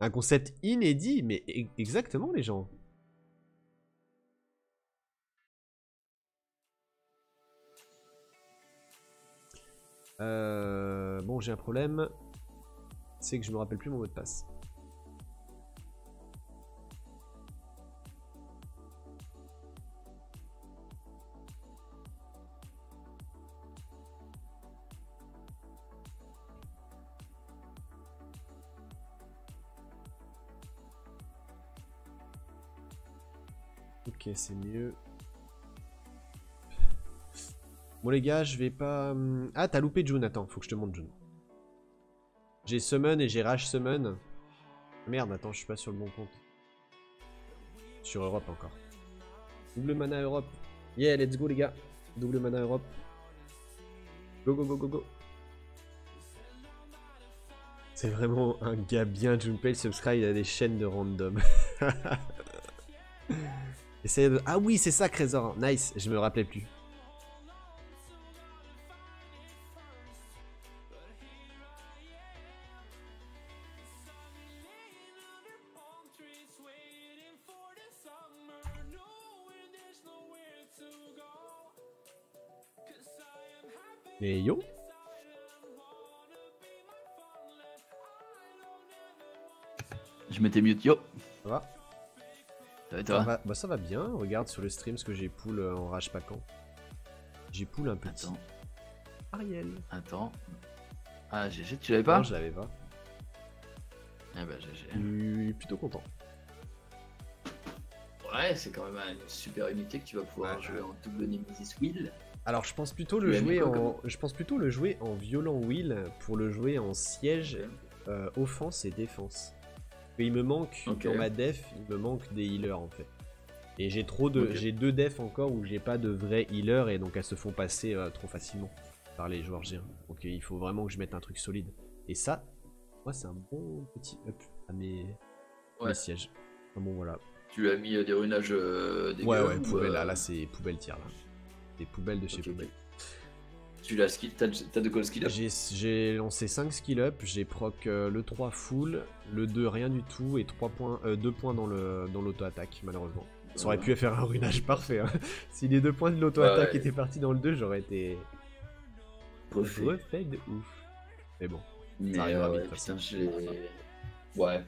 Un concept inédit, mais exactement, les gens. Bon, j'ai un problème. C'est que je me rappelle plus mon mot de passe. Ok, c'est mieux. Bon les gars, je vais pas... Ah, t'as loupé June, attends, faut que je te montre June. J'ai summon et j'ai rage summon. Merde, attends, je suis pas sur le bon compte. Sur Europe encore. Double mana Europe. Yeah, let's go les gars. Double mana Europe. Go go go go go. C'est vraiment un gars bien, Junpei, subscribe à des chaînes de random. Essayez de... Ah oui, c'est ça, Trésor. Nice, je me rappelais plus. Et yo. Je m'étais mute, yo. Ça va? Ça va et toi? Bah ça va bien, regarde sur le stream ce que j'ai pull en rage paquant. J'ai pull un petit. Attends. Ariel. Attends. Ah, GG, tu l'avais pas? Non, je l'avais pas. Ah bah GG. Je suis plutôt content. Ouais, c'est quand même une super unité que tu vas pouvoir jouer en double Nemesis Will. Alors je pense plutôt le jouer en... Je pense plutôt le jouer en violent Will pour le jouer en siège, offense et défense. Il me manque, dans ma def, il me manque des healers en fait. Et j'ai trop de... J'ai 2 defs encore où j'ai pas de vrais healers et donc elles se font passer trop facilement par les joueurs G1. Donc il faut vraiment que je mette un truc solide. Et ça, moi c'est un bon petit up à mes sièges. Enfin, bon voilà. Tu as mis des runages ouais, poubelle, là c'est poubelle tiers là. Des poubelles de chez poubelle. Tu l'as skill, t'as de quoi le skill up? J'ai lancé 5 skill up, j'ai proc le 3 full, le 2 rien du tout et 2 points dans l'auto-attaque malheureusement. Ça aurait pu faire un runage parfait. Hein. Si les 2 points de l'auto-attaque étaient partis dans le 2, j'aurais été refait de ouf. Mais bon, ça arrivera vite. Putain, ouais.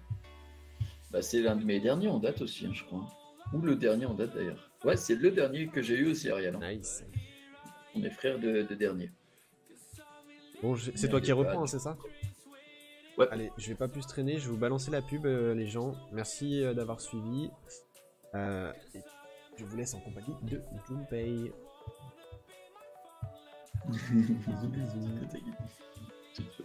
Bah c'est l'un de mes derniers en date aussi, hein, je crois. Ou le dernier en date d'ailleurs. Ouais, c'est le dernier que j'ai eu aussi, Ariel. Hein. Nice. On est frères de dernier. Bon, c'est toi qui reprends, hein, c'est ça? Ouais. Allez, je vais pas plus traîner, je vais vous balancer la pub, les gens. Merci d'avoir suivi. Je vous laisse en compagnie de Junpei. Bisous, bisous.